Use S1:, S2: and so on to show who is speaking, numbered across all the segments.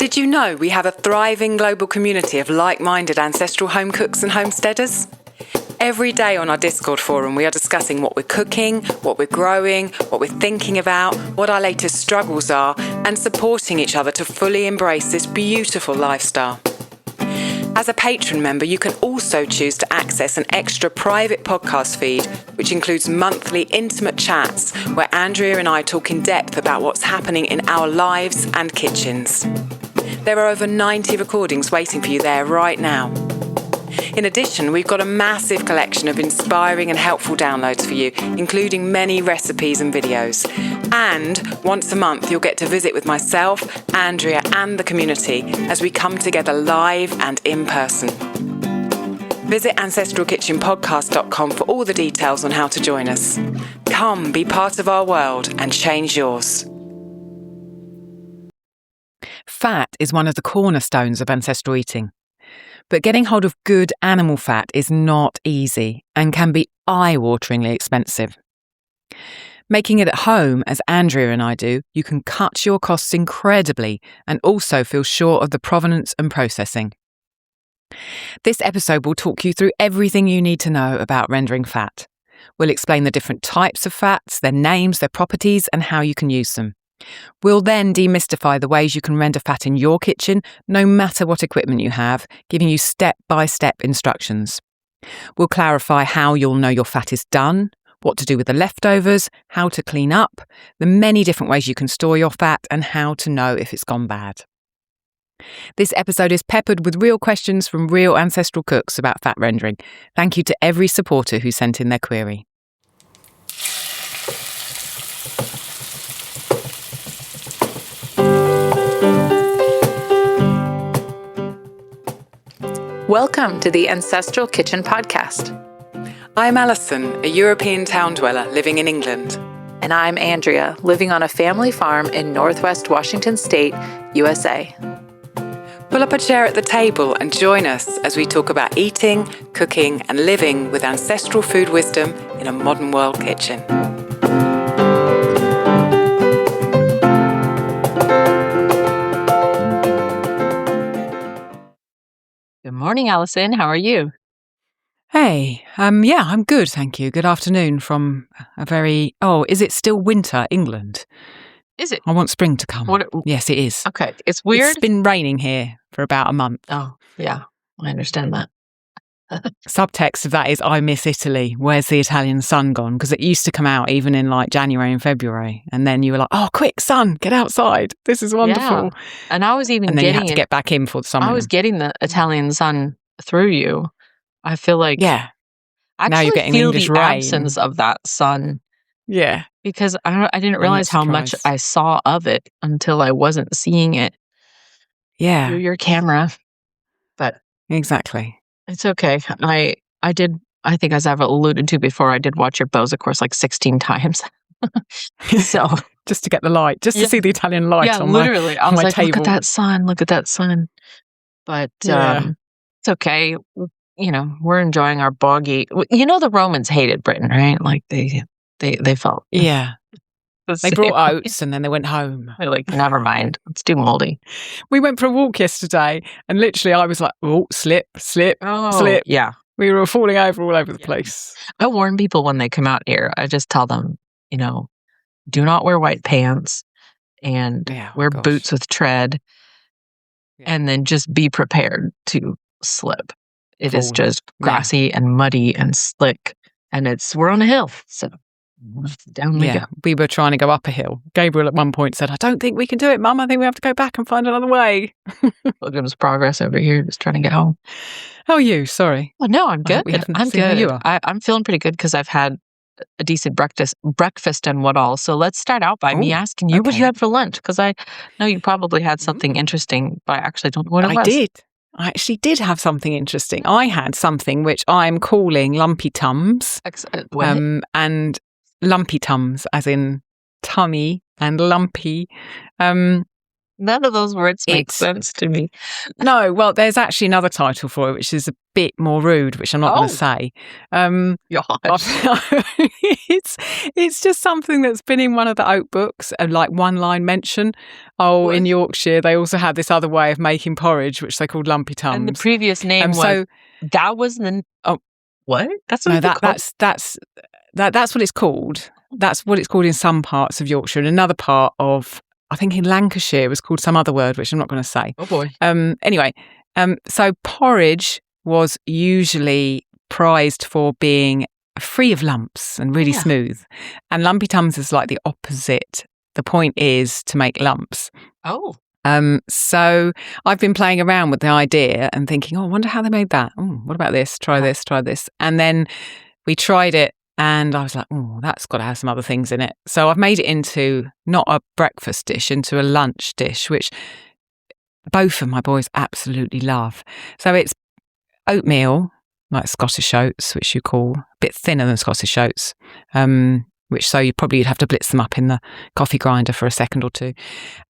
S1: Did you know we have a thriving global community of like-minded ancestral home cooks and homesteaders? Every day on our Discord forum, we are discussing what we're cooking, what we're growing, what we're thinking about, what our latest struggles are, and supporting each other to fully embrace this beautiful lifestyle. As a patron member, you can also choose to access an extra private podcast feed, which includes monthly intimate chats where Andrea and I talk in depth about what's happening in our lives and kitchens. There are over 90 recordings waiting for you there right now. In addition, we've got a massive collection of inspiring and helpful downloads for you, including many recipes and videos. And once a month, you'll get to visit with myself, Andrea, and the community as we come together live and in person. Visit ancestralkitchenpodcast.com for all the details on how to join us. Come, be part of our world and change yours.
S2: Fat is one of the cornerstones of ancestral eating. But getting hold of good animal fat is not easy and can be eye-wateringly expensive. Making it at home, as Andrea and I do, you can cut your costs incredibly and also feel sure of the provenance and processing. This episode will talk you through everything you need to know about rendering fat. We'll explain the different types of fats, their names, their properties, and how you can use them. We'll then demystify the ways you can render fat in your kitchen, no matter what equipment you have, giving you step-by-step instructions. We'll clarify how you'll know your fat is done, what to do with the leftovers, how to clean up, the many different ways you can store your fat, and how to know if it's gone bad. This episode is peppered with real questions from real ancestral cooks about fat rendering. Thank you to every supporter who sent in their query.
S3: Welcome to the Ancestral Kitchen Podcast.
S1: I'm Alison, a European town dweller living in England.
S3: And I'm Andrea, living on a family farm in Northwest Washington State, USA.
S1: Pull up a chair at the table and join us as we talk about eating, cooking, and living with ancestral food wisdom in a modern world kitchen.
S3: Good morning, Alison. How are you?
S2: Hey, I'm good, thank you. Good afternoon from a very, is it still winter, England?
S3: Is it?
S2: I want spring to come. Yes, it is.
S3: Okay, it's weird.
S2: It's been raining here for about a month.
S3: Oh, yeah, I understand that.
S2: Subtext of that is, I miss Italy. Where's the Italian sun gone? Because it used to come out even in like January and February. And then you were like, oh, quick, sun, get outside. This is wonderful.
S3: Yeah. And I was even
S2: and then you had to get back in for the summer.
S3: I was getting the Italian sun through you. I feel like,
S2: yeah.
S3: I
S2: now you're getting
S3: feel
S2: English
S3: the
S2: rain.
S3: absence of that sun.
S2: Yeah.
S3: Because I didn't realize how much I saw of it until I wasn't seeing it through your camera. But
S2: exactly.
S3: It's okay. I think as I've alluded to before, I did watch your Boza course like 16 times. So
S2: just to get the light, just to see the Italian light on
S3: literally. I was
S2: my
S3: like,
S2: table.
S3: Look at that sun. But it's okay. You know, we're enjoying our boggy. You know, the Romans hated Britain, right? Like they felt.
S2: Yeah. They brought oats and then they went home.
S3: They're like, never mind. It's too moldy.
S2: We went for a walk yesterday and literally I was like, oh, slip. Slip.
S3: Yeah.
S2: We were falling over all over the place.
S3: I warn people when they come out here. I just tell them, you know, do not wear white pants and wear boots with tread. And then just be prepared to slip. It is just grassy and muddy and slick. And we're on a hill. So down we go.
S2: We were trying to go up a hill. Gabriel at one point said, I don't think we can do it, Mum. I think we have to go back and find another way.
S3: Look at us progress over here, just trying to get home.
S2: How are you? Sorry.
S3: Well, no, I'm good. I'm good.
S2: How you are.
S3: I'm feeling pretty good because I've had a decent breakfast and what all. So let's start out by me asking you what you had for lunch, because I know you probably had something interesting, but I actually don't know what it was.
S2: I actually did have something interesting. I had something which I'm calling lumpy tums. And lumpy tums, as in tummy and lumpy,
S3: None of those words make sense to me.
S2: No, well, there's actually another title for it, which is a bit more rude, which I'm not going to say. It's just something that's been in one of the oat books, like one-line mention. In Yorkshire, they also had this other way of making porridge, which they called lumpy tums.
S3: And the previous name was that was the what? That's what
S2: that's what it's called. That's what it's called in some parts of Yorkshire, and another part of, I think in Lancashire, it was called some other word, which I'm not going to say.
S3: Oh boy.
S2: Anyway, so porridge was usually prized for being free of lumps and really smooth, and lumpy tums is like the opposite. The point is to make lumps.
S3: Oh.
S2: So I've been playing around with the idea and thinking, I wonder how they made that. What about this? Try this. And then we tried it and I was like, that's got to have some other things in it. So I've made it into not a breakfast dish, into a lunch dish, which both of my boys absolutely love. So it's oatmeal, like Scottish oats, which you call a bit thinner than Scottish oats, you'd have to blitz them up in the coffee grinder for a second or two.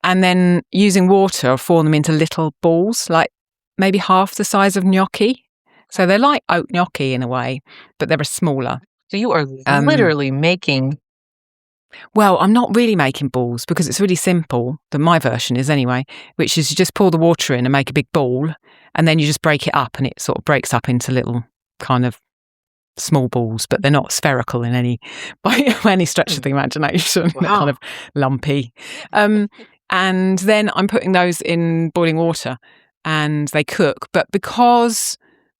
S2: And then using water, I'll form them into little balls, like maybe half the size of gnocchi. So they're like oat gnocchi in a way, but they're smaller.
S3: So you are literally making...
S2: Well, I'm not really making balls because it's really simple, my version is anyway, which is you just pour the water in and make a big ball, and then you just break it up and it sort of breaks up into little kind of small balls, but they're not spherical by any stretch of the imagination. Wow. They're kind of lumpy. And then I'm putting those in boiling water and they cook, but because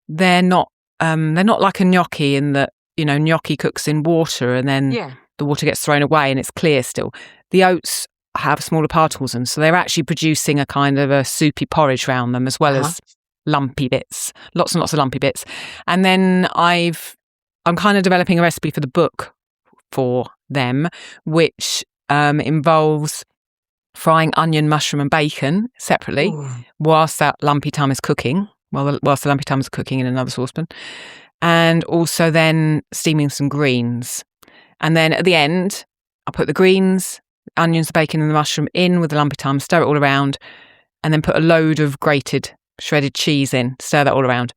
S2: they're not like a gnocchi in that, gnocchi cooks in water and then the water gets thrown away and it's clear still. The oats have smaller particles and so they're actually producing a kind of a soupy porridge around them as well as lumpy bits, lots and lots of lumpy bits. And then I'm kind of developing a recipe for the book for them, which involves frying onion, mushroom and bacon separately whilst that lumpy tum is cooking, whilst the lumpy tum is cooking in another saucepan, and also then steaming some greens. And then at the end, I'll put the greens, onions, the bacon and the mushroom in with the lumpy tum, stir it all around, and then put a load of grated shredded cheese in, stir that all around.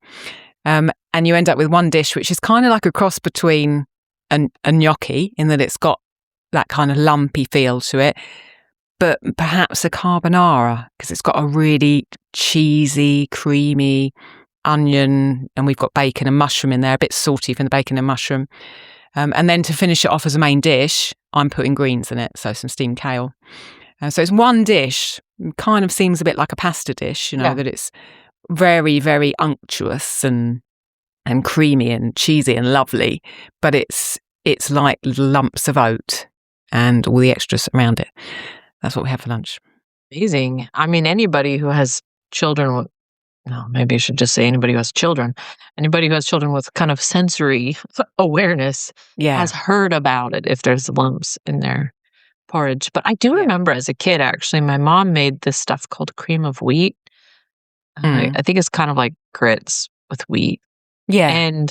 S2: And you end up with one dish which is kind of like a cross between a gnocchi in that it's got that kind of lumpy feel to it, but perhaps a carbonara because it's got a really cheesy, creamy onion, and we've got bacon and mushroom in there, a bit salty from the bacon and mushroom. And then to finish it off as a main dish, I'm putting greens in it, so some steamed kale. So it's one dish, kind of seems a bit like a pasta dish, that it's very, very unctuous and creamy and cheesy and lovely, but it's like little lumps of oat and all the extras around it. That's what we have for lunch.
S3: Amazing. I mean, anybody who has children maybe I should just say anybody who has children. Anybody who has children with kind of sensory awareness has heard about it if there's lumps in their porridge. But I do remember as a kid, actually, my mom made this stuff called cream of wheat. I think it's kind of like grits with wheat.
S2: Yeah.
S3: And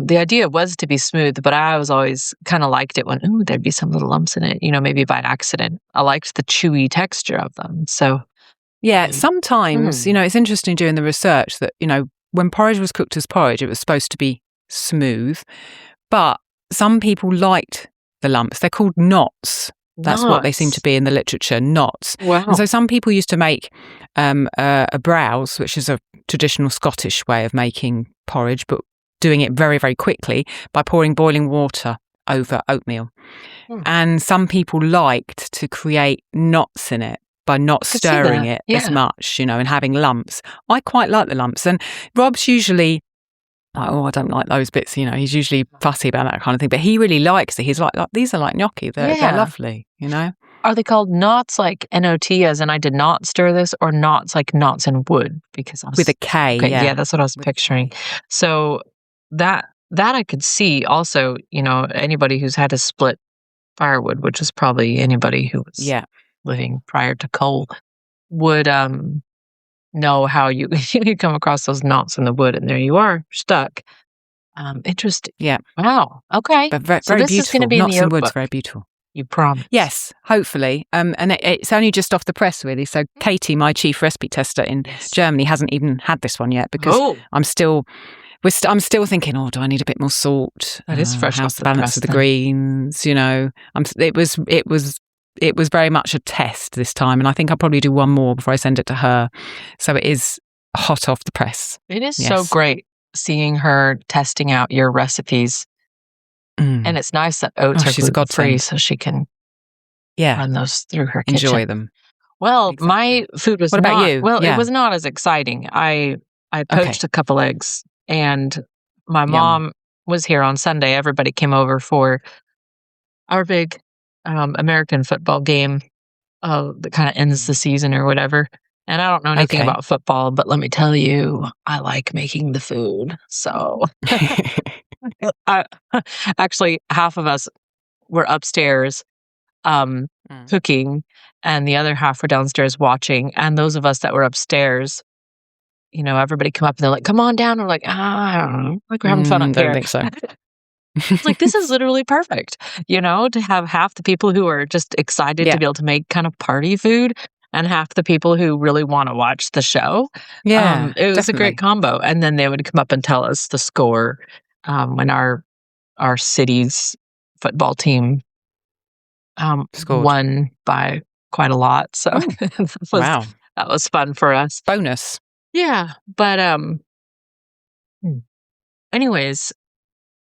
S3: the idea was to be smooth, but I was always kind of liked it when, there'd be some little lumps in it, maybe by accident. I liked the chewy texture of them. So,
S2: sometimes, it's interesting doing the research that, when porridge was cooked as porridge, it was supposed to be smooth, but some people liked the lumps. They're called knots. That's what they seem to be in the literature, knots.
S3: Wow.
S2: And so some people used to make a browse, which is a traditional Scottish way of making porridge, but doing it very, very quickly by pouring boiling water over oatmeal. And some people liked to create knots in it by not stirring it as much, and having lumps. I quite like the lumps. And Rob's usually I don't like those bits, he's usually fussy about that kind of thing, but he really likes it. He's like these are like gnocchi, they're lovely,
S3: Are they called knots like N-O-T as in I did not stir this, or knots like knots in wood? Because
S2: with a K,
S3: yeah, that's what I was picturing. So that I could see also, anybody who's had to split firewood, which is probably anybody who was living prior to coal, would know how you come across those knots in the wood, and there you are, stuck. Interesting.
S2: Yeah.
S3: Wow. Okay.
S2: But very,
S3: so
S2: very
S3: this
S2: beautiful.
S3: is going to be
S2: knots
S3: in the
S2: in wood's
S3: book.
S2: very beautiful.
S3: You promise?
S2: Yes, hopefully. And it's only just off the press, really. So Katie, my chief recipe tester in Germany, hasn't even had this one yet because I'm still thinking, do I need a bit more salt?
S3: That is fresh.
S2: How's the balance of the greens? It was very much a test this time, and I think I'll probably do one more before I send it to her. So it is hot off the press.
S3: It is so great seeing her testing out your recipes. And it's nice that oats are gluten-free, so she can run those through her kitchen.
S2: Enjoy them.
S3: Well, my food was
S2: What about you?
S3: Well, it was not as exciting. I poached a couple eggs, and my mom was here on Sunday. Everybody came over for our big American football game that kind of ends the season or whatever. And I don't know anything about football, but let me tell you, I like making the food. So actually, half of us were upstairs cooking, and the other half were downstairs watching. And those of us that were upstairs, everybody come up and they're like, "Come on down." And we're like, we're having fun up here.
S2: I don't think so.
S3: It's like, this is literally perfect, to have half the people who are just excited to be able to make kind of party food and half the people who really want to watch the show.
S2: Yeah,
S3: it was a great combo. And then they would come up and tell us the score when our city's football team won by quite a lot. So that was fun for us.
S2: Bonus.
S3: Yeah. But anyways,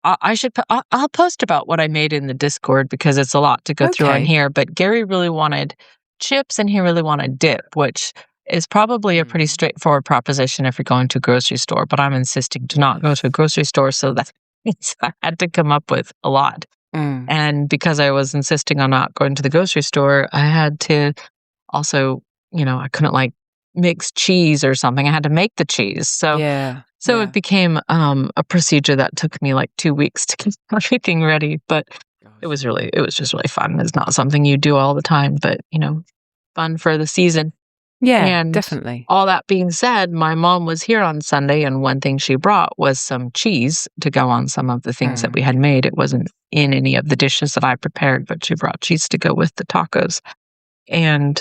S3: I'll post about what I made in the Discord because it's a lot to go through on here. But Gary really wanted chips and he really wanted dip, which is probably a pretty straightforward proposition if you're going to a grocery store. But I'm insisting to not go to a grocery store, so that means I had to come up with a lot. And because I was insisting on not going to the grocery store, I had to also, I couldn't mix cheese or something. I had to make the cheese. So it became a procedure that took me 2 weeks to get everything ready. But it was just really fun. It's not something you do all the time, but fun for the season.
S2: Yeah,
S3: and
S2: definitely.
S3: All that being said, my mom was here on Sunday, and one thing she brought was some cheese to go on some of the things that we had made. It wasn't in any of the dishes that I prepared, but she brought cheese to go with the tacos. And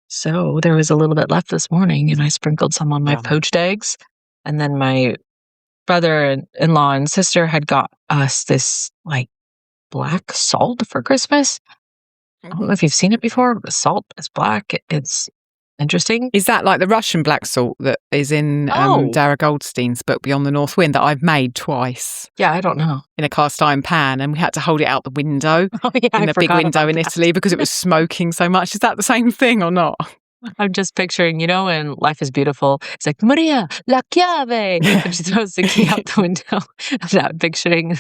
S3: so there was a little bit left this morning, and I sprinkled some on my poached eggs. And then my brother-in-law and sister had got us this black salt for Christmas. I don't know if you've seen it before, but salt is black. It's interesting.
S2: Is that like the Russian black salt that is in Dara Goldstein's book Beyond the North Wind that I've made twice?
S3: Yeah, I don't know.
S2: In a cast iron pan, and we had to hold it out the window in the big window in Italy because it was smoking so much. Is that the same thing or not?
S3: I'm just picturing, in Life is Beautiful, it's like, Maria, la chiave! And she throws the key out the window. I'm not picturing,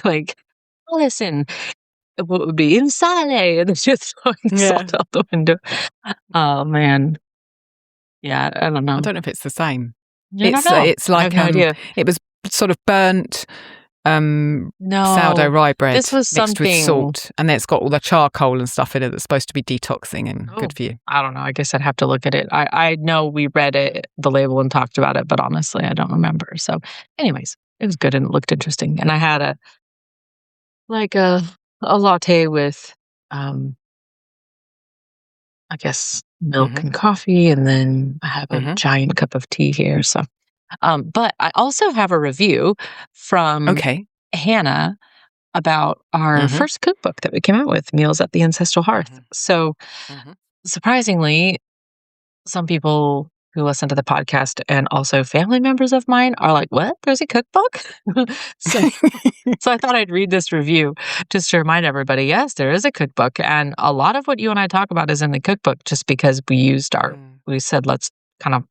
S3: listen, what would be in sale? And then she's throwing salt out the window. Oh, man. Yeah, I don't know.
S2: I don't know if it's the same.
S3: It's
S2: like,
S3: no idea.
S2: It was sort of burnt sourdough rye bread
S3: this was
S2: mixed with salt, and then it's got all the charcoal and stuff in it that's supposed to be detoxing and good for you.
S3: I don't know. I guess I'd have to look at it. I know we read the label and talked about it, but honestly, I don't remember. So anyways, it was good and it looked interesting. And I had a latte with, I guess, milk and coffee, and then I have a giant cup of tea here. So, but I also have a review from Hannah about our first cookbook that we came out with, Meals at the Ancestral Hearth. So, surprisingly, some people who listen to the podcast and also family members of mine are like, "What? There's a cookbook?" So I thought I'd read this review just to remind everybody, yes, there is a cookbook. And a lot of what you and I talk about is in the cookbook just because we said, let's kind of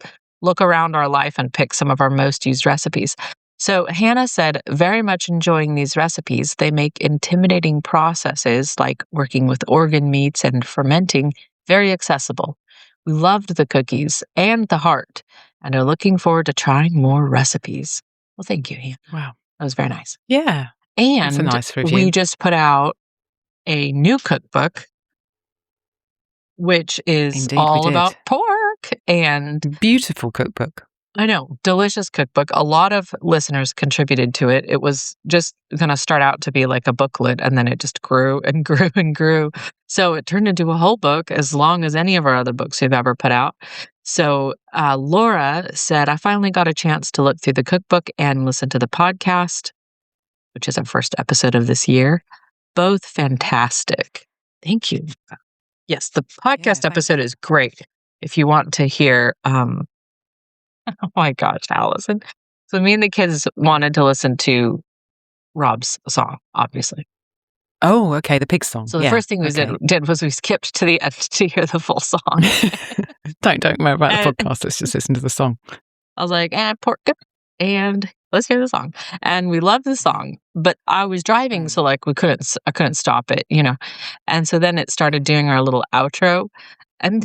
S3: look around our life and pick some of our most used recipes. So Hannah said, very much enjoying these recipes. They make intimidating processes like working with organ meats and fermenting very accessible. We loved the cookies and the heart and are looking forward to trying more recipes. Well, thank you, Hannah.
S2: Wow.
S3: That was very nice.
S2: Yeah.
S3: And
S2: that's a nice review.
S3: We just put out a new cookbook, which is all about pork. And
S2: beautiful cookbook.
S3: I know. Delicious cookbook. A lot of listeners contributed to it. It was just going to start out to be like a booklet, and then it just grew and grew and grew. So it turned into a whole book, as long as any of our other books we've ever put out. So Laura said, I finally got a chance to look through the cookbook and listen to the podcast, which is our first episode of this year. Both fantastic. Thank you. Yes, the podcast episode is great. If you want to hear, oh my gosh, Allison. So me and the kids wanted to listen to Rob's song, obviously.
S2: Oh, okay, the pig song.
S3: So the first thing we did was we skipped to the end to hear the full song.
S2: Don't worry about the podcast. Let's just listen to the song.
S3: I was like, pork, and let's hear the song. And we loved the song, but I was driving, so like I couldn't stop it, And so then it started doing our little outro. And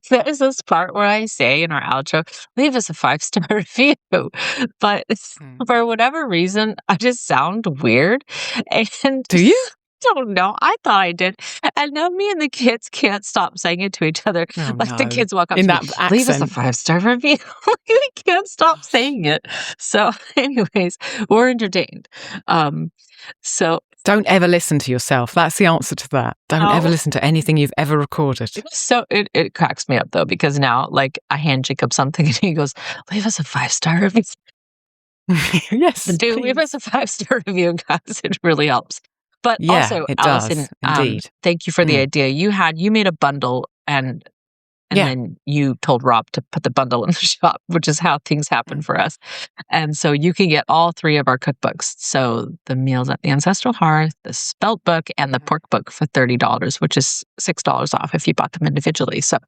S3: there's this part where I say in our outro, leave us a 5-star review. But for whatever reason, I just sound weird. And
S2: do you?
S3: Don't know. I thought I did. And now me and the kids can't stop saying it to each other. The kids walk up to me, leave us a 5-star review. We can't stop saying it. So anyways, we're entertained. So
S2: don't ever listen to yourself. That's the answer to that. Don't ever listen to anything you've ever recorded.
S3: So it cracks me up though, because now like I hand Jacob something and he goes, leave us a 5-star review.
S2: Yes.
S3: Leave us a 5-star review, guys. It really helps. But also,
S2: it
S3: Allison,
S2: does, indeed.
S3: Thank you for the idea. You made a bundle and then you told Rob to put the bundle in the shop, which is how things happen for us. And so you can get all 3 of our cookbooks. So the Meals at the Ancestral Hearth, the Spelt book, and the Pork book for $30, which is $6 off if you bought them individually. So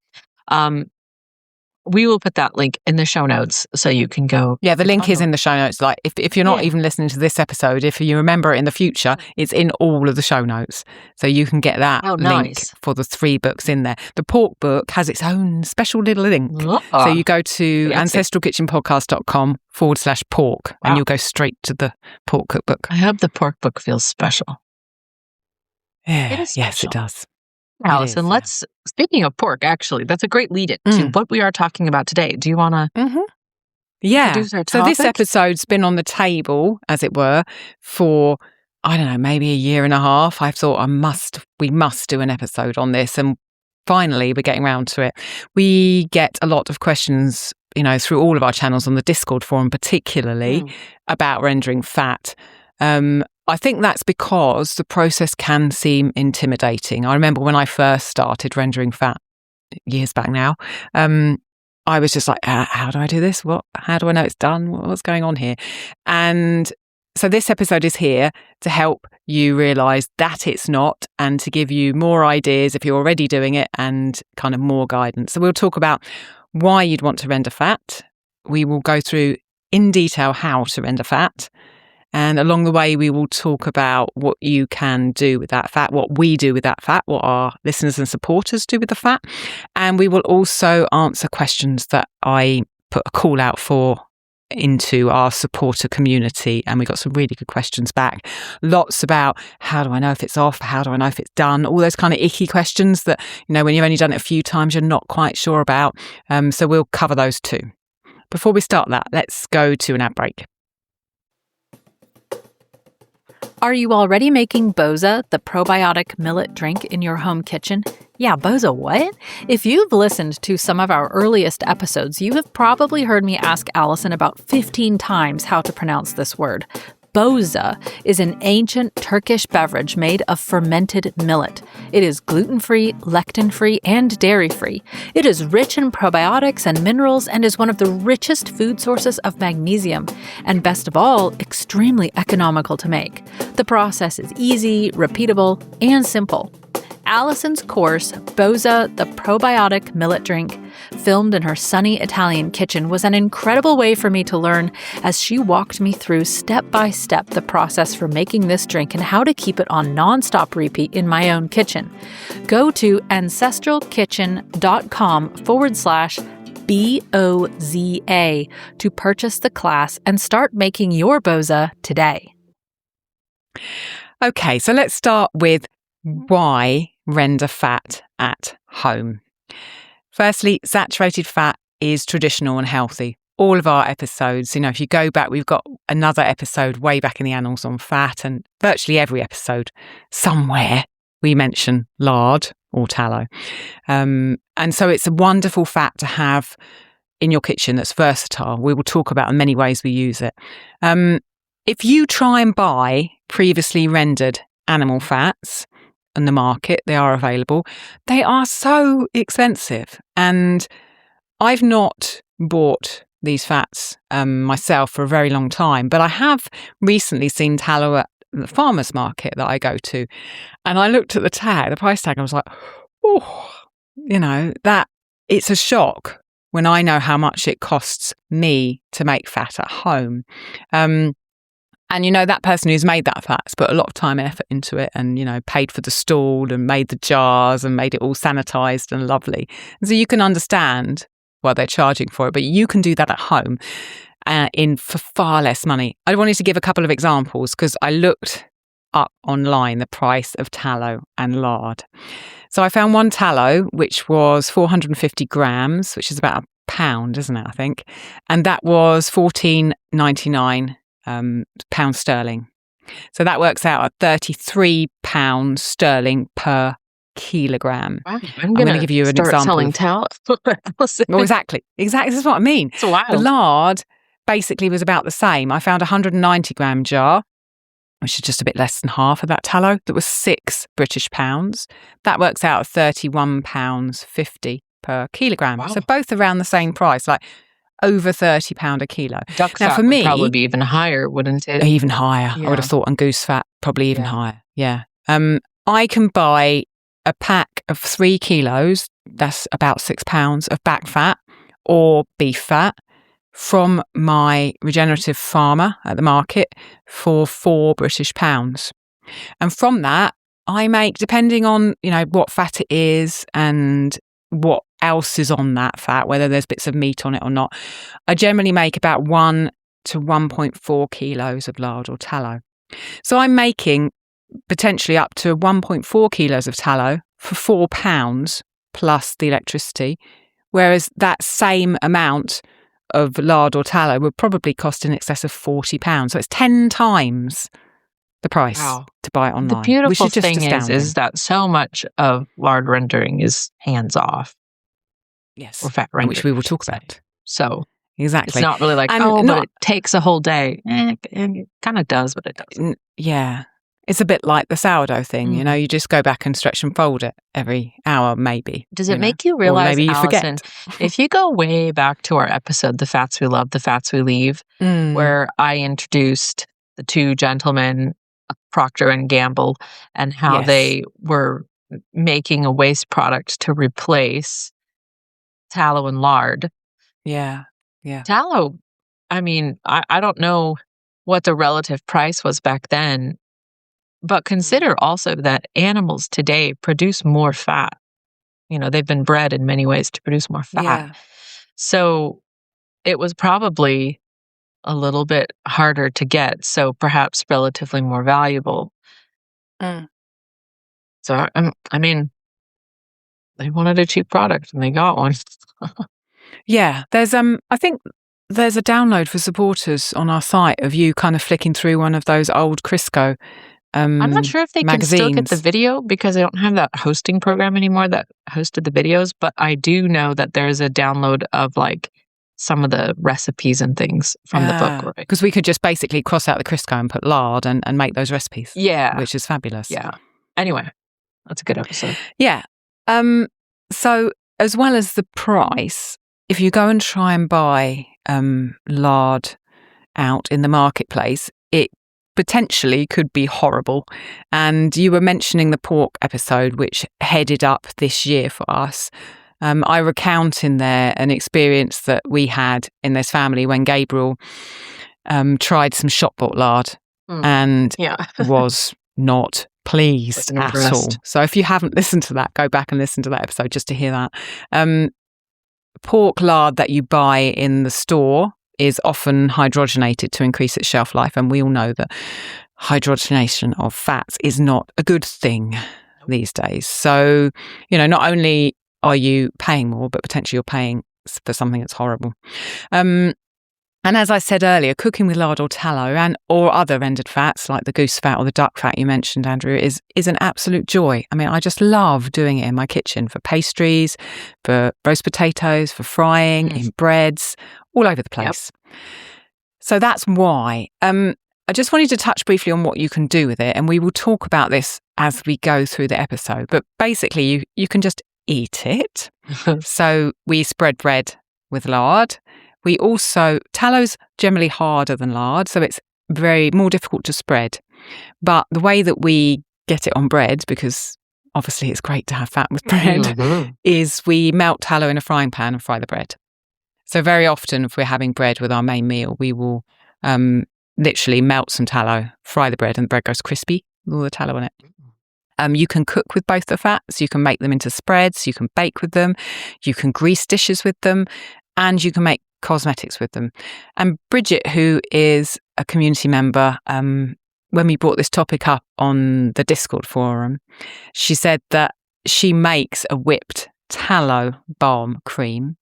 S3: we will put that link in the show notes so you can go.
S2: Yeah, the link is in the show notes. Like if you're not even listening to this episode, if you remember it in the future, it's in all of the show notes. So you can get that link for the 3 books in there. The Pork book has its own special little link. So you go to ancestralkitchenpodcast.com/pork and you'll go straight to the Pork cookbook.
S3: I hope the Pork book feels special.
S2: Yeah, yes, it does.
S3: Allison, speaking of pork, actually, that's a great lead-in to what we are talking about today. Do you want to introduce our topic?
S2: So this episode's been on the table, as it were, for, I don't know, maybe a year and a half. I thought we must do an episode on this. And finally, we're getting around to it. We get a lot of questions, through all of our channels on the Discord forum, particularly about rendering fat. I think that's because the process can seem intimidating. I remember when I first started rendering fat years back now, I was just like, how do I do this? How do I know it's done? What's going on here? And so this episode is here to help you realise that it's not, and to give you more ideas if you're already doing it and kind of more guidance. So we'll talk about why you'd want to render fat. We will go through in detail how to render fat. And along the way, we will talk about what you can do with that fat, what we do with that fat, what our listeners and supporters do with the fat. And we will also answer questions that I put a call out for into our supporter community. And we got some really good questions back. Lots about how do I know if it's off? How do I know if it's done? All those kind of icky questions that, when you've only done it a few times, you're not quite sure about. So we'll cover those too. Before we start that, let's go to an ad break.
S4: Are you already making Boza, the probiotic millet drink, in your home kitchen? Yeah, Boza what? If you've listened to some of our earliest episodes, you have probably heard me ask Allison about 15 times how to pronounce this word. Boza is an ancient Turkish beverage made of fermented millet. It is gluten-free, lectin-free, and dairy-free. It is rich in probiotics and minerals and is one of the richest food sources of magnesium. And best of all, extremely economical to make. The process is easy, repeatable, and simple. Allison's course, Boza, the probiotic millet drink, filmed in her sunny Italian kitchen, was an incredible way for me to learn as she walked me through step by step the process for making this drink and how to keep it on nonstop repeat in my own kitchen. Go to ancestralkitchen.com/BOZA to purchase the class and start making your Boza today.
S2: Okay, so let's start with why render fat at home. Firstly, saturated fat is traditional and healthy. all of our episodes. If you go back, we've got another episode way back in the annals on fat, and virtually every episode somewhere we mention lard or tallow. And so it's a wonderful fat to have in your kitchen that's versatile. We will talk about the many ways we use it. If you try and buy previously rendered animal fats on the market, they are available. They are so expensive. And I've not bought these fats myself for a very long time, but I have recently seen tallow at the farmer's market that I go to. And I looked at the price tag, and I was like, that it's a shock when I know how much it costs me to make fat at home. And, that person who's made that fat's put a lot of time and effort into it and, paid for the stall and made the jars and made it all sanitized and lovely. And so you can understand why they're charging for it, but you can do that at home for far less money. I wanted to give a couple of examples because I looked up online the price of tallow and lard. So I found one tallow, which was 450 grams, which is about £1, isn't it, I think? And that was £14.99 pounds sterling. So that works out at £33 sterling per kilogram.
S3: Wow,
S2: I'm going to give you an example.
S3: Selling tallow.
S2: Well, exactly. This is what I mean.
S3: It's wild.
S2: The lard basically was about the same. I found a 190 gram jar, which is just a bit less than half of that tallow. That was £6 British. That works out at £31.50 per kilogram.
S3: Wow.
S2: So both around the same price, like over £30 a kilo.
S3: Duck
S2: now
S3: fat
S2: for me,
S3: would probably be even higher, wouldn't it?
S2: Even higher.
S3: Yeah.
S2: I would have thought, and goose fat probably even higher. Yeah. I can buy a pack of 3 kilos. That's about £6 of back fat or beef fat from my regenerative farmer at the market for £4 British. And from that, I make, depending on, what fat it is and what else is on that fat, whether there's bits of meat on it or not, I generally make about 1 to 1.4 kilos of lard or tallow. So I'm making potentially up to 1.4 kilos of tallow for £4 plus the electricity, whereas that same amount of lard or tallow would probably cost in excess of £40. So it's 10 times the price to buy it online.
S3: The beautiful
S2: which is
S3: thing is that so much of lard rendering is hands off.
S2: Yes.
S3: Or fat rendering,
S2: which we will talk about.
S3: So
S2: exactly.
S3: It's not really like, but it takes a whole day. It kind of does, but it doesn't.
S2: Yeah. It's a bit like the sourdough thing, you just go back and stretch and fold it every hour, maybe.
S3: Does it make you realize,
S2: maybe you
S3: Allison,
S2: forget.
S3: If you go way back to our episode, The Fats We Love, The Fats We Leave, where I introduced the two gentlemen, Procter and Gamble, and how they were making a waste product to replace tallow and lard.
S2: Yeah.
S3: Tallow, I mean, I don't know what the relative price was back then, but consider also that animals today produce more fat. They've been bred in many ways to produce more fat.
S2: Yeah.
S3: So it was probably a little bit harder to get, so perhaps relatively more valuable. So, I mean, they wanted a cheap product and they got one.
S2: Yeah. There's, I think there's a download for supporters on our site of you kind of flicking through one of those old Crisco
S3: I'm not sure if they
S2: magazines.
S3: can still get the video because I don't have that hosting program anymore that hosted the videos, but I do know that there's a download of like some of the recipes and things from the book. Right?
S2: Because we could just basically cross out the Crisco and put lard and make those recipes.
S3: Yeah.
S2: Which is fabulous.
S3: Yeah. Anyway, that's a good episode.
S2: Yeah. So as well as the price, if you go and try and buy lard out in the marketplace, it potentially could be horrible. And you were mentioning the pork episode, which headed up this year for us. I recount in there an experience that we had in this family when Gabriel tried some shop-bought lard and was not pleased at all. So if you haven't listened to that, go back and listen to that episode just to hear that. Pork lard that you buy in the store is often hydrogenated to increase its shelf life. And we all know that hydrogenation of fats is not a good thing these days. So, not only are you paying more, but potentially you're paying for something that's horrible. And as I said earlier, cooking with lard or tallow or other rendered fats like the goose fat or the duck fat you mentioned, Andrew, is an absolute joy. I mean, I just love doing it in my kitchen for pastries, for roast potatoes, for frying, in breads, all over the place. Yep. So that's why. I just wanted to touch briefly on what you can do with it, and we will talk about this as we go through the episode. But basically, you can just eat it. So we spread bread with lard. We also, tallow's generally harder than lard, so it's more difficult to spread. But the way that we get it on bread, because obviously it's great to have fat with bread, is we melt tallow in a frying pan and fry the bread. So very often if we're having bread with our main meal, we will literally melt some tallow, fry the bread, and the bread goes crispy with all the tallow on it. You can cook with both the fats. You can make them into spreads. You can bake with them. You can grease dishes with them. And you can make cosmetics with them. And Bridget, who is a community member, when we brought this topic up on the Discord forum, she said that she makes a whipped tallow balm cream,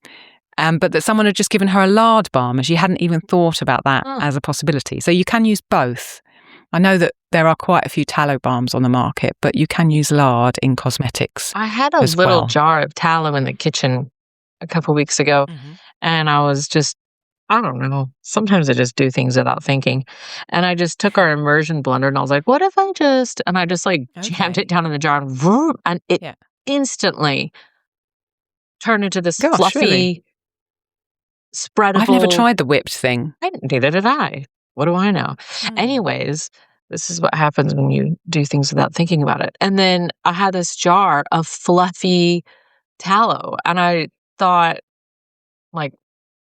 S2: but that someone had just given her a lard balm and she hadn't even thought about that as a possibility. So you can use both. I know that there are quite a few tallow balms on the market, but you can use lard in cosmetics.
S3: I had a little jar of tallow in the kitchen a couple weeks ago, and I was just, I don't know, sometimes I just do things without thinking. And I just took our immersion blender and I was like, what if I just, and I just jammed it down in the jar and vroom, and it instantly turned into this fluffy, spreadable.
S2: I've never tried the whipped thing.
S3: Neither did I. What do I know? Anyways, this is what happens when you do things without thinking about it. And then I had this jar of fluffy tallow, and I thought, like,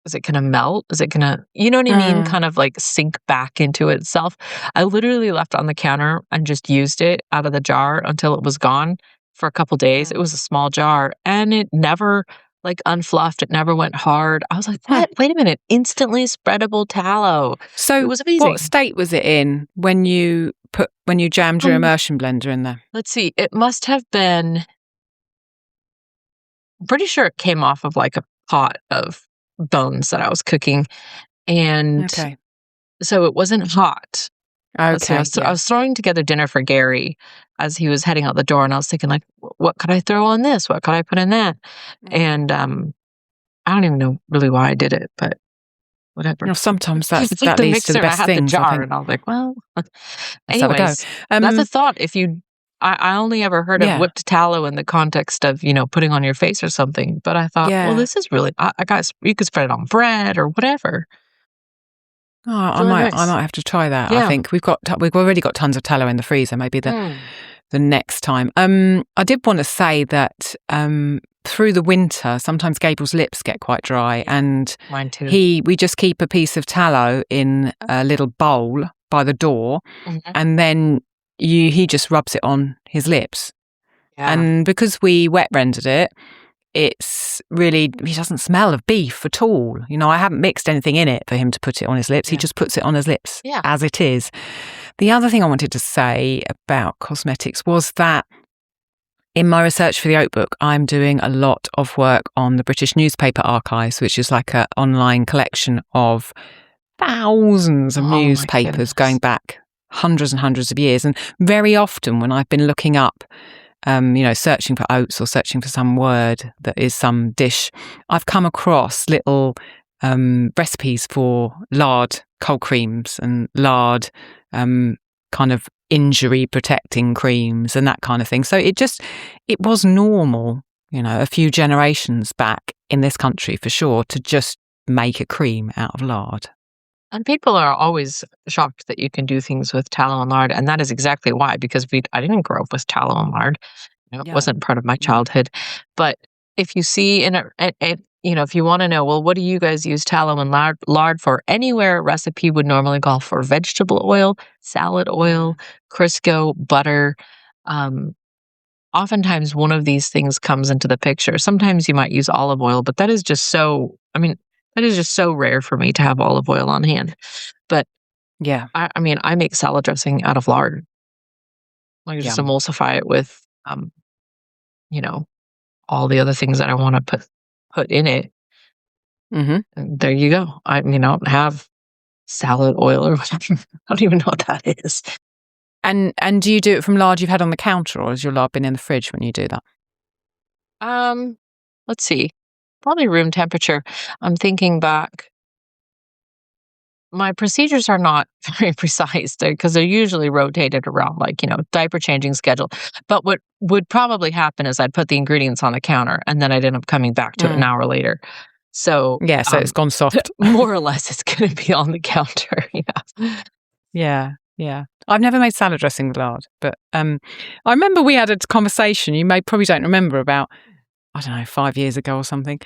S3: is it going to melt? Is it going to, you know what I mean? Kind of like sink back into itself. I literally left it on the counter and just used it out of the jar until it was gone for a couple days. It was a small jar and it never unfluffed. It never went hard. I was like, what? Wait a minute. Instantly spreadable tallow.
S2: So
S3: it was amazing.
S2: What state was it in when you jammed your immersion blender in there?
S3: Let's see. It must have been, I'm pretty sure it came off of like a pot of bones that I was cooking. And so it wasn't hot.
S2: Okay.
S3: I was throwing together dinner for Gary as he was heading out the door, and I was thinking, like, what could I throw on this? What could I put in that? And I don't even know really why I did it, but whatever.
S2: Sometimes that leads to the best things.
S3: The jar, and I was like, well, anyways, that's a thought. I only ever heard of whipped tallow in the context of, putting on your face or something. But I thought, well, this is really, you could spread it on bread or whatever.
S2: Oh, I might have to try that. Yeah. I think we've already got tons of tallow in the freezer. Maybe the next time. I did want to say that through the winter, sometimes Gabriel's lips get quite dry, and
S3: mine too.
S2: We just keep a piece of tallow in a little bowl by the door, and then he just rubs it on his lips. Yeah. And because we wet rendered it, it's really, he doesn't smell of beef at all. I haven't mixed anything in it for him to put it on his lips. He just puts it on his lips as it is. The other thing I wanted to say about cosmetics was that in my research for the Oat Book, I'm doing a lot of work on the British Newspaper Archives, which is like an online collection of thousands of newspapers going back hundreds and hundreds of years. And very often when I've been looking up, searching for oats or searching for some word that is some dish, I've come across little recipes for lard cold creams and lard kind of injury protecting creams and that kind of thing. So it was normal, a few generations back in this country for sure, to just make a cream out of lard.
S3: And people are always shocked that you can do things with tallow and lard. And that is exactly why, because I didn't grow up with tallow and lard. It wasn't part of my childhood. But if you see, if you want to know, well, what do you guys use tallow and lard for? Anywhere a recipe would normally call for vegetable oil, salad oil, Crisco, butter. Oftentimes one of these things comes into the picture. Sometimes you might use olive oil, but that is just so rare for me to have olive oil on hand. But I make salad dressing out of lard. Just emulsify it with, all the other things that I want to put in it. And there you go. I don't have salad oil or whatever. I don't even know what that is.
S2: And do you do it from lard you've had on the counter, or has your lard been in the fridge when you do that?
S3: Let's see. Probably room temperature. I'm thinking back. My procedures are not very precise because they're usually rotated around diaper changing schedule. But what would probably happen is I'd put the ingredients on the counter and then I'd end up coming back to it an hour later. So
S2: so it's gone soft.
S3: More or less, it's going to be on the counter.
S2: Yeah. I've never made salad dressing with lard, but I remember we had a conversation. You probably don't remember, about, I don't know, 5 years ago or something,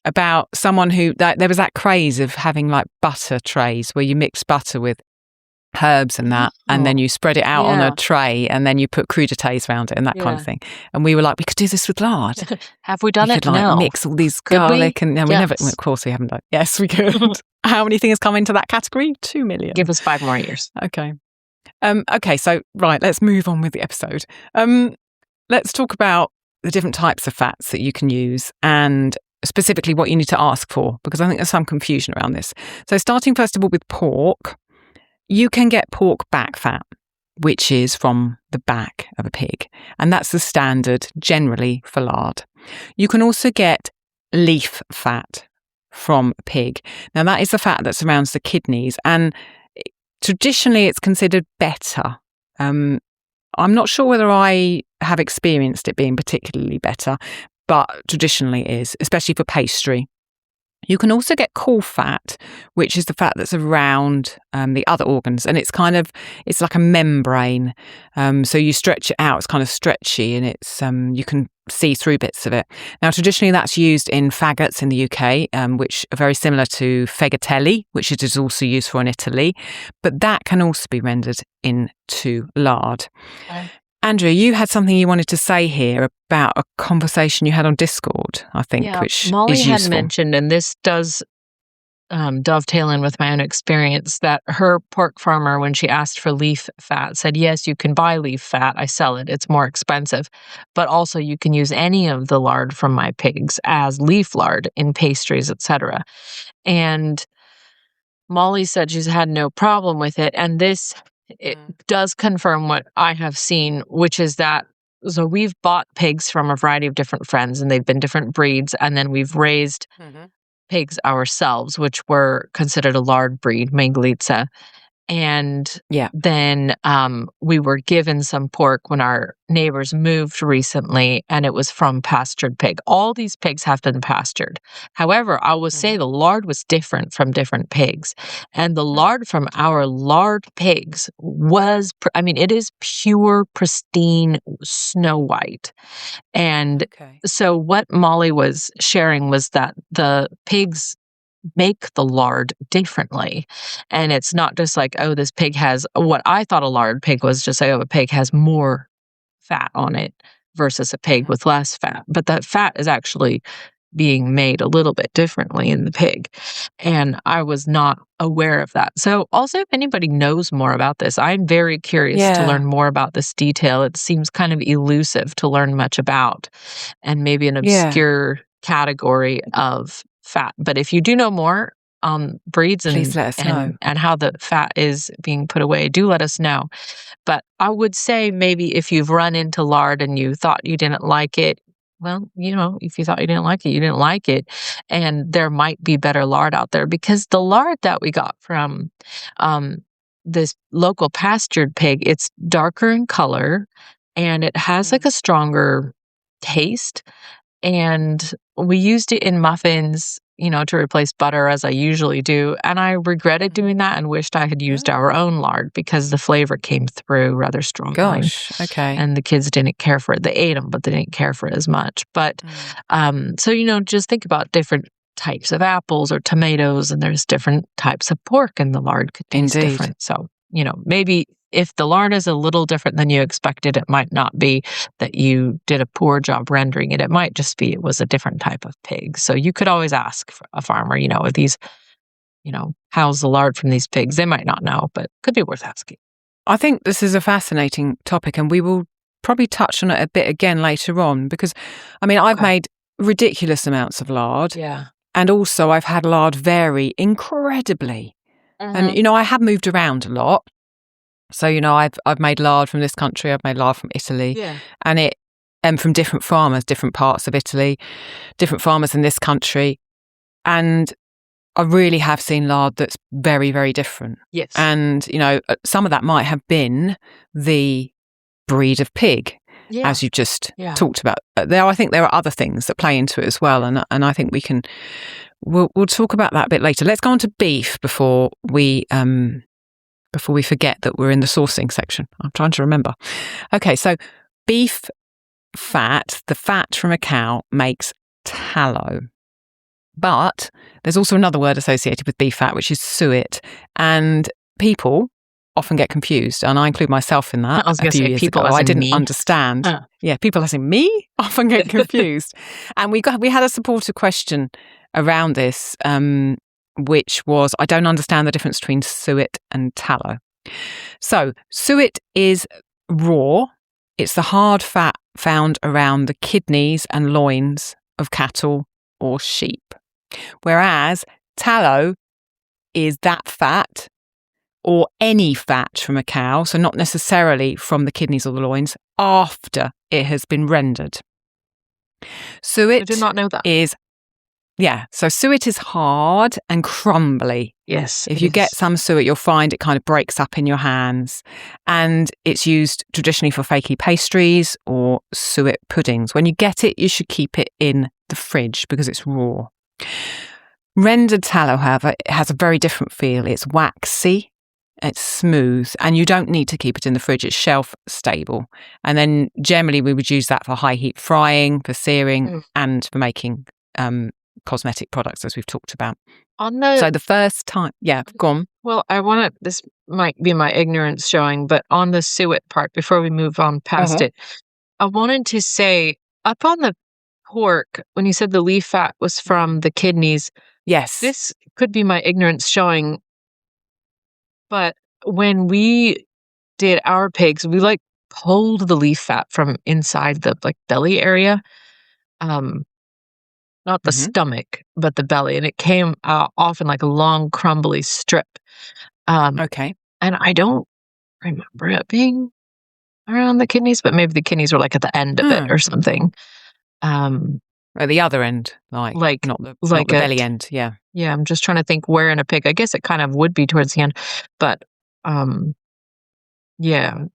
S2: about someone who there was that craze of having butter trays where you mix butter with herbs and that, and then you spread it out on a tray, and then you put crudités around it and that kind of thing. And we were like, we could do this with lard.
S3: Have we done it?
S2: No. Mix all these garlic and we never. Of course, we haven't done. Yes, we could. How many things come into that category? 2 million.
S3: Give us 5 more years.
S2: Okay. Okay. So let's move on with the episode. Let's talk about the different types of fats that you can use, and specifically what you need to ask for, because I think there's some confusion around this. So starting first of all with pork, you can get pork back fat, which is from the back of a pig. And that's the standard generally for lard. You can also get leaf fat from a pig. Now that is the fat that surrounds the kidneys, and traditionally it's considered better. I'm not sure whether I have experienced it being particularly better, but traditionally it is, especially for pastry. You can also get caul fat, which is the fat that's around the other organs, and it's like a membrane. So you stretch it out; it's kind of stretchy, and it's you can see through bits of it. Now, traditionally, that's used in faggots in the UK, which are very similar to fagottelli, which it is also used for in Italy. But that can also be rendered into lard. Okay. Andrea, you had something you wanted to say here about a conversation you had on Discord, I think, which
S3: Molly
S2: is useful.
S3: had mentioned, and this does dovetail in with my own experience, that her pork farmer, when she asked for leaf fat, said, yes, you can buy leaf fat. I sell it. It's more expensive. But also you can use any of the lard from my pigs as leaf lard in pastries, etc. And Molly said she's had no problem with it. And this... it does confirm what I have seen, which is that, so we've bought pigs from a variety of different friends, and they've been different breeds, and then we've raised pigs ourselves, which were considered a lard breed, Menglitza. And then we were given some pork when our neighbors moved recently, and it was from pastured pig. All these pigs have been pastured. However, I will say the lard was different from different pigs. And the lard from our lard pigs was, it is pure, pristine, snow white. And so what Molly was sharing was that the pigs make the lard differently. And it's not just like, oh, this pig has, what I thought a lard pig was just like, oh, a pig has more fat on it versus a pig with less fat. But that fat is actually being made a little bit differently in the pig. And I was not aware of that. So also, if anybody knows more about this, I'm very curious to learn more about this detail. It seems kind of elusive to learn much about, and maybe an obscure category of fat. But if you do know more breeds and how the fat is being put away, do let us know. But I would say maybe if you've run into lard and you thought you didn't like it, well, if you thought you didn't like it, you didn't like it. And there might be better lard out there, because the lard that we got from this local pastured pig, it's darker in color and it has like a stronger taste. And we used it in muffins, to replace butter, as I usually do. And I regretted doing that and wished I had used our own lard, because the flavor came through rather strongly.
S2: Gosh, okay.
S3: And the kids didn't care for it. They ate them, but they didn't care for it as much. But so, just think about different types of apples or tomatoes, and there's different types of pork, and the lard could taste different. So, maybe if the lard is a little different than you expected, it might not be that you did a poor job rendering it. It might just be it was a different type of pig. So you could always ask a farmer, if these, how's the lard from these pigs? They might not know, but could be worth asking.
S2: I think this is a fascinating topic, and we will probably touch on it a bit again later on, because, I've made ridiculous amounts of lard.
S3: Yeah.
S2: And also I've had lard vary incredibly. And, I have moved around a lot. So, I've made lard from this country, I've made lard from Italy, and from different farmers, different parts of Italy, different farmers in this country. And I really have seen lard that's very, very different.
S3: Yes.
S2: And, some of that might have been the breed of pig, as you just talked about. I think there are other things that play into it as well. And I think we'll talk about that a bit later. Let's go on to beef before we forget that we're in the sourcing section. I'm trying to remember. Okay, so beef fat, the fat from a cow, makes tallow. But there's also another word associated with beef fat, which is suet. And people often get confused, and I include myself in that.
S3: I was going to say people
S2: ago.
S3: as
S2: I
S3: in
S2: didn't
S3: me.
S2: understand. Yeah, people as in me often get confused. And we had a supporter question around this, which was, I don't understand the difference between suet and tallow. So suet is raw. It's the hard fat found around the kidneys and loins of cattle or sheep. Whereas tallow is that fat or any fat from a cow, so not necessarily from the kidneys or the loins, after it has been rendered. Suet
S3: I did not know that.
S2: So suet is hard and crumbly.
S3: Yes.
S2: If you get some suet, you'll find it kind of breaks up in your hands. And it's used traditionally for fakey pastries or suet puddings. When you get it, you should keep it in the fridge because it's raw. Rendered tallow, however, it has a very different feel. It's waxy, it's smooth, and you don't need to keep it in the fridge. It's shelf stable. And then generally we would use that for high heat frying, for searing, and for making cosmetic products, as we've talked about. So the first time, go on.
S3: Well, this might be my ignorance showing, but on the suet part, before we move on past it, I wanted to say, up on the pork, when you said the leaf fat was from the kidneys,
S2: yes,
S3: this could be my ignorance showing, but when we did our pigs, we pulled the leaf fat from inside the belly area. Not the stomach, but the belly. And it came out often like a long, crumbly strip.
S2: Okay.
S3: And I don't remember it being around the kidneys, but maybe the kidneys were at the end of it or something.
S2: At the other end, not the belly end. Yeah.
S3: Yeah, I'm just trying to think where in a pig. I guess it kind of would be towards the end. But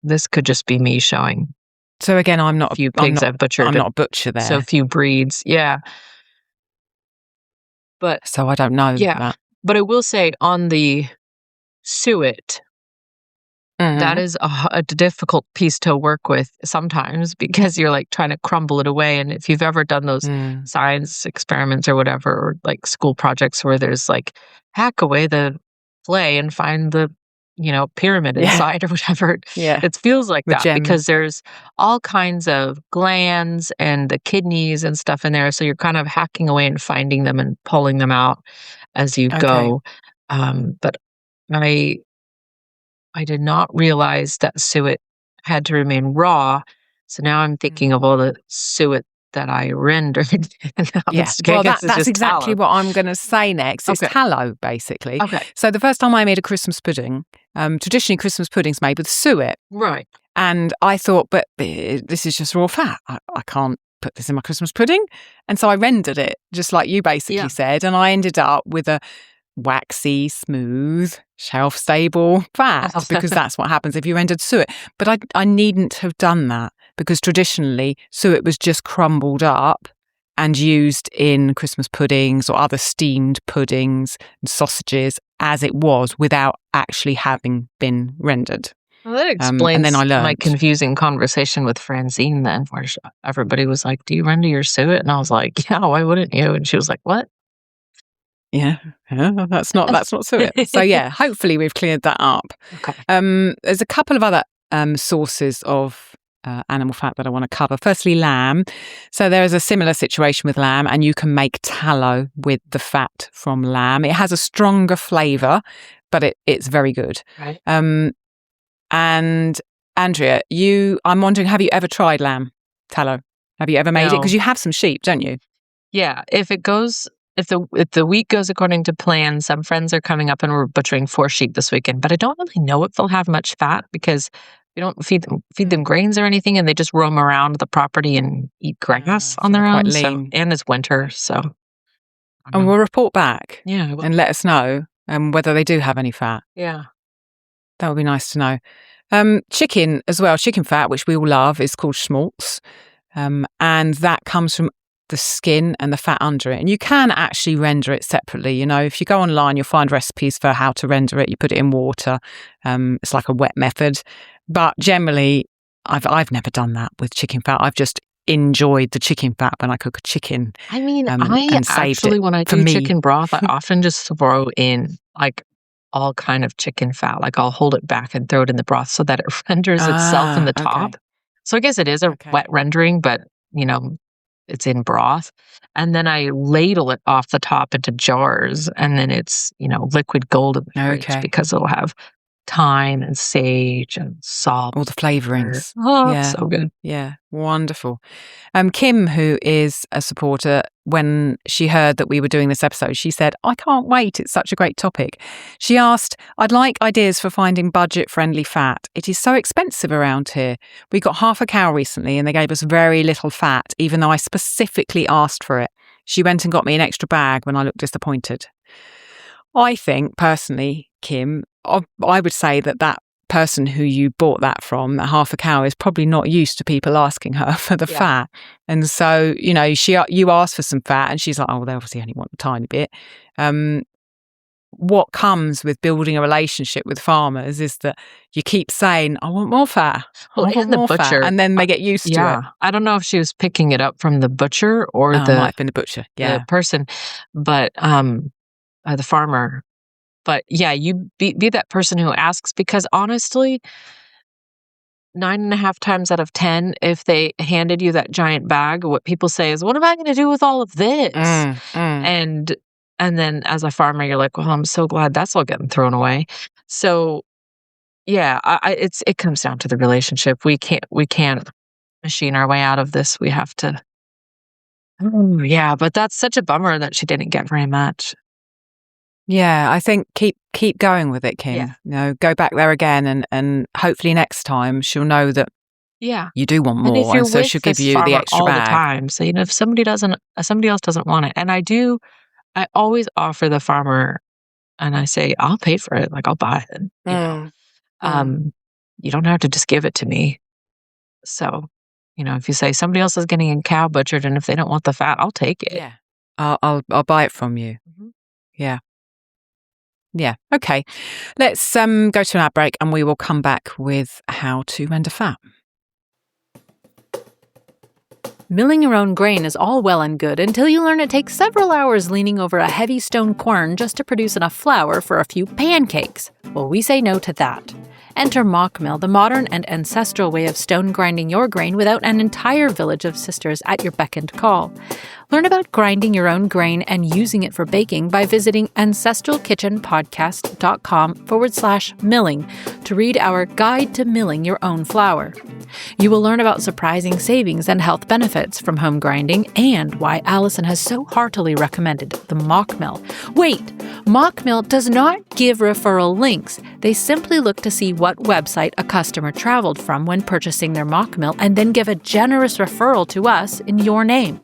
S3: this could just be me showing.
S2: So again, I'm not
S3: a few pigs I've butchered.
S2: I'm not a butcher there.
S3: So a few breeds. Yeah. But
S2: so I don't know that.
S3: But I will say on the suet, that is a difficult piece to work with sometimes because you're trying to crumble it away. And if you've ever done those science experiments or whatever, or school projects where there's hack away the clay and find the pyramid inside or whatever.
S2: Yeah.
S3: It feels like
S2: the
S3: that
S2: gem.
S3: Because there's all kinds of glands and the kidneys and stuff in there. So you're kind of hacking away and finding them and pulling them out as you go. But I did not realize that suet had to remain raw. So now I'm thinking of all the suet that I rendered.
S2: Well, that's exactly what I'm going to say next. It's tallow, basically.
S3: Okay.
S2: So the first time I made a Christmas pudding, traditionally Christmas pudding's made with suet.
S3: Right.
S2: And I thought, but this is just raw fat. I can't put this in my Christmas pudding. And so I rendered it, just like you basically said. And I ended up with a waxy, smooth, shelf-stable fat because that's what happens if you rendered suet. But I needn't have done that because traditionally suet was just crumbled up and used in Christmas puddings or other steamed puddings and sausages as it was without actually having been rendered.
S3: Well, that explains
S2: and then I learned.
S3: My confusing conversation with Francine then, where everybody was like, do you render your suet? And I was like, yeah, why wouldn't you? And she was like, what?
S2: Yeah, that's not suet. So hopefully we've cleared that up.
S3: Okay.
S2: There's a couple of other sources of animal fat that I want to cover. Firstly, lamb. So there is a similar situation with lamb, and you can make tallow with the fat from lamb. It has a stronger flavour, but it's very good.
S3: Right.
S2: And Andrea, I'm wondering, have you ever tried lamb tallow? Have you ever made it? Because you have some sheep, don't you?
S3: Yeah, if it goes if the week goes according to plan, some friends are coming up and we're butchering 4 sheep this weekend. But I don't really know if they'll have much fat because we don't feed them grains or anything, and they just roam around the property and eat grass on their own. So, and it's winter, so.
S2: And we'll report back.
S3: Yeah,
S2: and let us know whether they do have any fat.
S3: Yeah,
S2: that would be nice to know. Chicken as well, chicken fat, which we all love, is called schmaltz, and that comes from the skin and the fat under it. And you can actually render it separately. You know, if you go online, you'll find recipes for how to render it. You put it in water. It's like a wet method. But generally, I've never done that with chicken fat. I've just enjoyed the chicken fat when I cook a chicken.
S3: I mean, I actually, when I do chicken broth, I often just throw in like all kind of chicken fat. Like I'll hold it back and throw it in the broth so that it renders itself in the top. Okay. So I guess it is a wet rendering, but you know, it's in broth. And then I ladle it off the top into jars, and then it's, you know, liquid gold in the fridge because it'll have thyme and sage and salt.
S2: All the flavorings.
S3: Oh, yeah. So good.
S2: Yeah, wonderful. Kim, who is a supporter, when she heard that we were doing this episode, she said, I can't wait. It's such a great topic. She asked, I'd like ideas for finding budget-friendly fat. It is so expensive around here. We got half a cow recently and they gave us very little fat, even though I specifically asked for it. She went and got me an extra bag when I looked disappointed. I think, personally, Kim, I would say that person who you bought that from, that half a cow, is probably not used to people asking her for the fat. And so, you know, you asked for some fat and she's like, oh, they obviously only want a tiny bit. What comes with building a relationship with farmers is that you keep saying, I want more fat.
S3: Well, and the butcher.
S2: Fat, and then they get used to it.
S3: I don't know if she was picking it up from the butcher or
S2: might have been the butcher. Yeah.
S3: The person, but the farmer. But yeah, you be that person who asks, because honestly, 9.5 times out of 10, if they handed you that giant bag, what people say is, what am I going to do with all of this? And then as a farmer, you're like, well, I'm so glad that's all getting thrown away. So yeah, it comes down to the relationship. We can't machine our way out of this. We have to. Yeah, but that's such a bummer that she didn't get very much.
S2: Yeah, I think keep going with it, Kim.
S3: Yeah.
S2: You know, go back there again, and hopefully next time she'll know that you do want more, and so she'll give you the extra
S3: all
S2: bag.
S3: The time. So you know, if somebody else doesn't want it, and I always offer the farmer, and I say, I'll pay for it. Like I'll buy it. You know, you don't have to just give it to me. So, you know, if you say somebody else is getting a cow butchered, and if they don't want the fat, I'll take it.
S2: Yeah, I'll buy it from you. Mm-hmm. Yeah. Yeah. Okay. Let's go to an ad break and we will come back with how to render fat.
S4: Milling your own grain is all well and good until you learn it takes several hours leaning over a heavy stone quern just to produce enough flour for a few pancakes. Well, we say no to that. Enter Mockmill, the modern and ancestral way of stone grinding your grain without an entire village of sisters at your beck and call. Learn about grinding your own grain and using it for baking by visiting ancestralkitchenpodcast.com/milling to read our Guide to Milling Your Own Flour. You will learn about surprising savings and health benefits from home grinding and why Allison has so heartily recommended the Mockmill. Wait, Mockmill does not give referral links. They simply look to see what website a customer traveled from when purchasing their Mockmill and then give a generous referral to us in your name.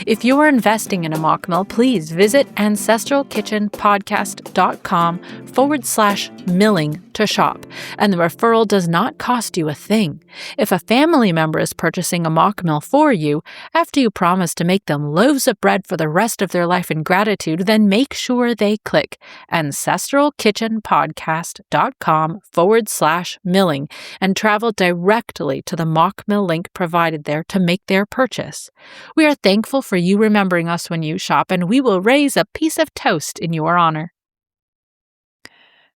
S4: If you are investing in a Mockmill, please visit ancestralkitchenpodcast.com/milling to shop, and the referral does not cost you a thing. If a family member is purchasing a Mockmill for you, after you promise to make them loaves of bread for the rest of their life in gratitude, then make sure they click ancestralkitchenpodcast.com/milling and travel directly to the Mockmill link provided there to make their purchase. We are thankful for you remembering us when you shop, and we will raise a piece of toast in your honor.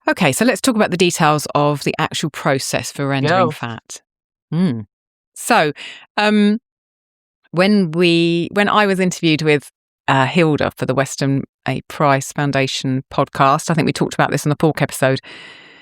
S2: Okay, so let's talk about the details of the actual process for rendering fat. So, when I was interviewed with Hilda for the Weston A. Price Foundation podcast, I think we talked about this in the pork episode.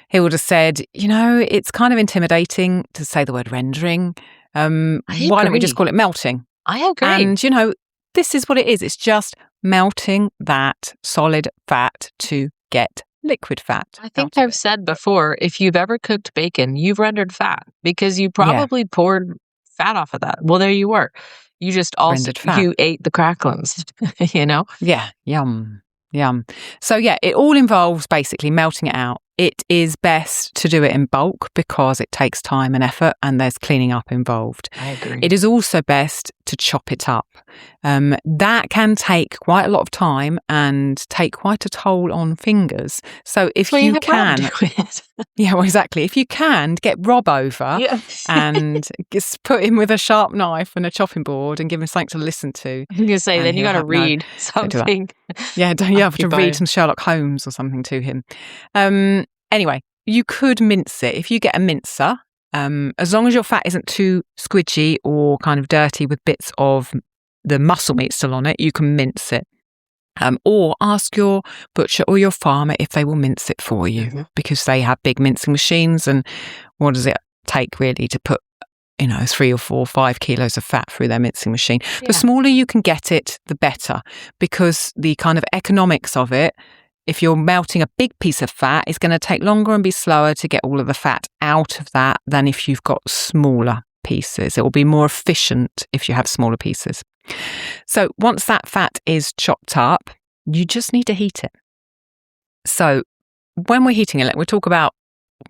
S2: Hilda said, you know, it's kind of intimidating to say the word rendering. Why don't we just call it melting?
S3: I agree.
S2: And, you know, this is what it is. It's just melting that solid fat to get liquid fat.
S3: I think I've said before, if you've ever cooked bacon, you've rendered fat because you probably poured fat off of that. Well, there you were. You just also, you ate the cracklings,
S2: Yeah, yum. So it all involves basically melting it out. It is best to do it in bulk because it takes time and effort and there's cleaning up involved.
S3: I agree.
S2: It is also best to chop it up. That can take quite a lot of time and take quite a toll on fingers. So if you can... Yeah, well, exactly. If you can, get Rob over and just put him with a sharp knife and a chopping board and give him something to listen to.
S3: I was going to say, then you got to read something.
S2: You have to read some Sherlock Holmes or something to him. Anyway, you could mince it. If you get a mincer, as long as your fat isn't too squidgy or kind of dirty with bits of the muscle meat still on it, you can mince it. Or ask your butcher or your farmer if they will mince it for you because they have big mincing machines. And what does it take really to put 3 or 4 or 5 kilos of fat through their mincing machine? The smaller you can get it, the better, because the kind of economics of it, if you're melting a big piece of fat, it's going to take longer and be slower to get all of the fat out of that than if you've got smaller pieces. It will be more efficient if you have smaller pieces. So once that fat is chopped up, you just need to heat it. So when we're heating it, we'll talk about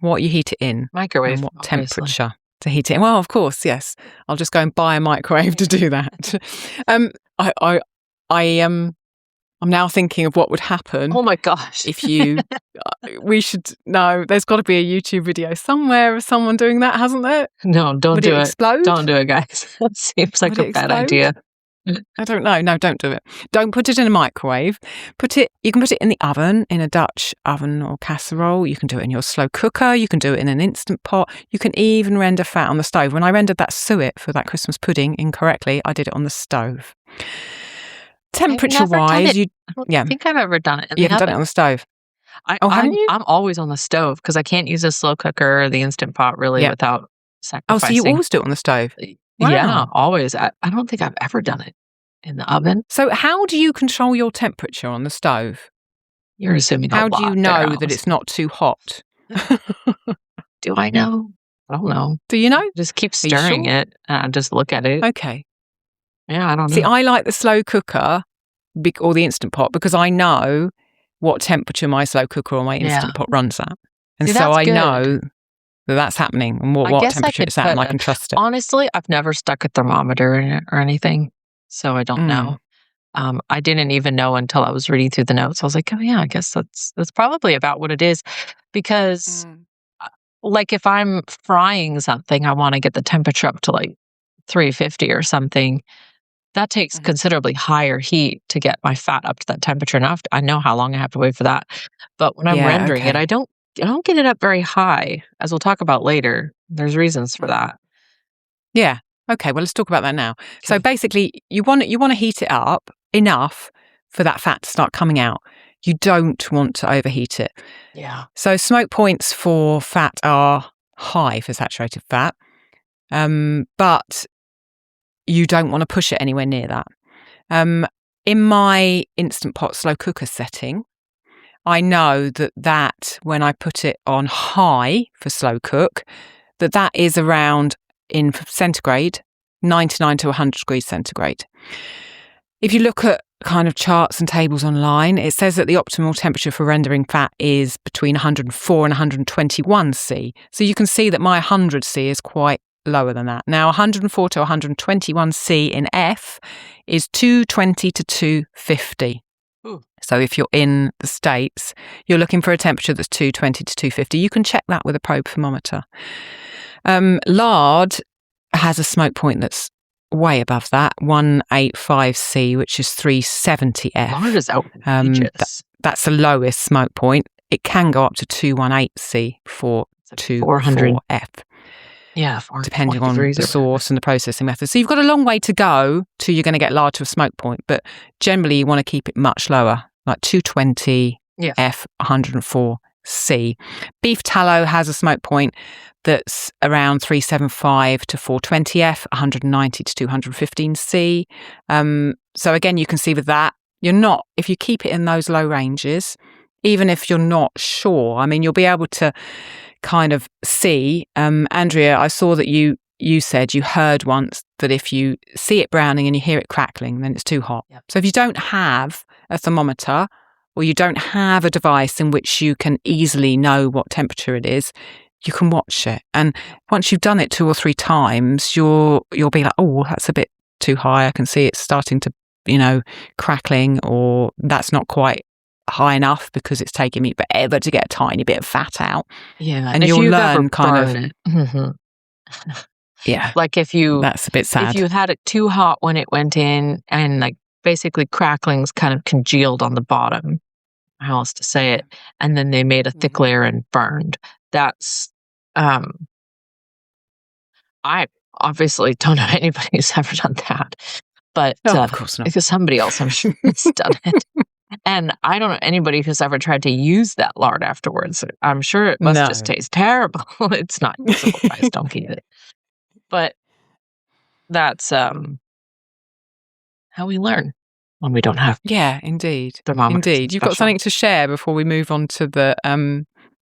S2: what you heat it in.
S3: Microwave.
S2: And what temperature to heat it in. Well, of course, yes. I'll just go and buy a microwave to do that. I'm now thinking of what would happen.
S3: Oh my gosh.
S2: If you, there's got to be a YouTube video somewhere of someone doing that, hasn't there?
S3: No, don't do it.
S2: Explode?
S3: Don't do it, guys. That seems like a bad idea.
S2: I don't know. No, don't do it. Don't put it in a microwave. You can put it in the oven, in a Dutch oven or casserole. You can do it in your slow cooker. You can do it in an Instant Pot. You can even render fat on the stove. When I rendered that suet for that Christmas pudding incorrectly, I did it on the stove. Temperature-wise,
S3: I don't think I've ever done it in the oven.
S2: You haven't done it on the stove?
S3: Haven't you? I'm always on the stove because I can't use a slow cooker or the Instant Pot really without sacrificing.
S2: Oh, so you always do it on the stove?
S3: Wow. Yeah, always. I don't think I've ever done it in the oven.
S2: So how do you control your temperature on the stove?
S3: You're assuming
S2: How do you know that it's not too hot?
S3: Do I know? I don't know.
S2: Do you know?
S3: Just keep stirring it and just look at it.
S2: Okay.
S3: Yeah, I don't know.
S2: See, I like the slow cooker or the Instant Pot because I know what temperature my slow cooker or my Instant Pot runs at. And so I know that that's happening and what temperature it's at and I can trust it.
S3: Honestly, I've never stuck a thermometer in it or anything, so I don't know. I didn't even know until I was reading through the notes. I was like, oh yeah, I guess that's probably about what it is. Because like if I'm frying something, I want to get the temperature up to like 350 or something. That takes considerably higher heat to get my fat up to that temperature. And I know how long I have to wait for that. But when I'm rendering it, I don't get it up very high, as we'll talk about later. There's reasons for that.
S2: Yeah. Okay. Well, let's talk about that now. Okay. So basically, you want to heat it up enough for that fat to start coming out. You don't want to overheat it.
S3: Yeah.
S2: So smoke points for fat are high for saturated fat, but you don't want to push it anywhere near that. In my Instant Pot slow cooker setting, I know that when I put it on high for slow cook, that is around, in centigrade, 99 to 100 degrees centigrade. If you look at kind of charts and tables online, it says that the optimal temperature for rendering fat is between 104 and 121 C. So you can see that my 100 C is quite lower than that. Now, 104 to 121 C in F is 220 to 250. Ooh. So if you're in the States, you're looking for a temperature that's 220 to 250. You can check that with a probe thermometer. Lard has a smoke point that's way above that, 185 C, which is 370 F.
S3: Lard is outrageous.
S2: That's the lowest smoke point. It can go up to 218 C for 400 F.
S3: Yeah,
S2: depending on the source and the processing method. So you've got a long way to go till you're going to get lard to a smoke point, but generally you want to keep it much lower, like 220 F, 104 C. Beef tallow has a smoke point that's around 375 to 420 F, 190 to 215 C. So again, you can see with that, if you keep it in those low ranges, even if you're not sure, I mean, you'll be able to kind of see. Andrea, I saw that you said you heard once that if you see it browning and you hear it crackling, then it's too hot. Yep. So if you don't have a thermometer or you don't have a device in which you can easily know what temperature it is, you can watch it. And once you've done it 2 or 3 times, you'll be like, oh, that's a bit too high. I can see it's starting to, crackling, or that's not quite high enough because it's taking me forever to get a tiny bit of fat out.
S3: Yeah.
S2: And you'll learn kind of...
S3: Mm-hmm.
S2: Yeah.
S3: Like that's a bit sad. If you had it too hot when it went in and like basically cracklings kind of congealed on the bottom, how else to say it, and then they made a thick layer and burned. That's, I obviously don't know anybody who's ever done that, but
S2: of course not.
S3: Because somebody else I'm sure has done it. And I don't know anybody who's ever tried to use that lard afterwards. I'm sure it must just taste terrible. It's not usable, guys. Don't eat it. But that's how we learn when we don't have.
S2: Yeah, indeed.
S3: Thermometers.
S2: Indeed. You've got something to share before we move on to the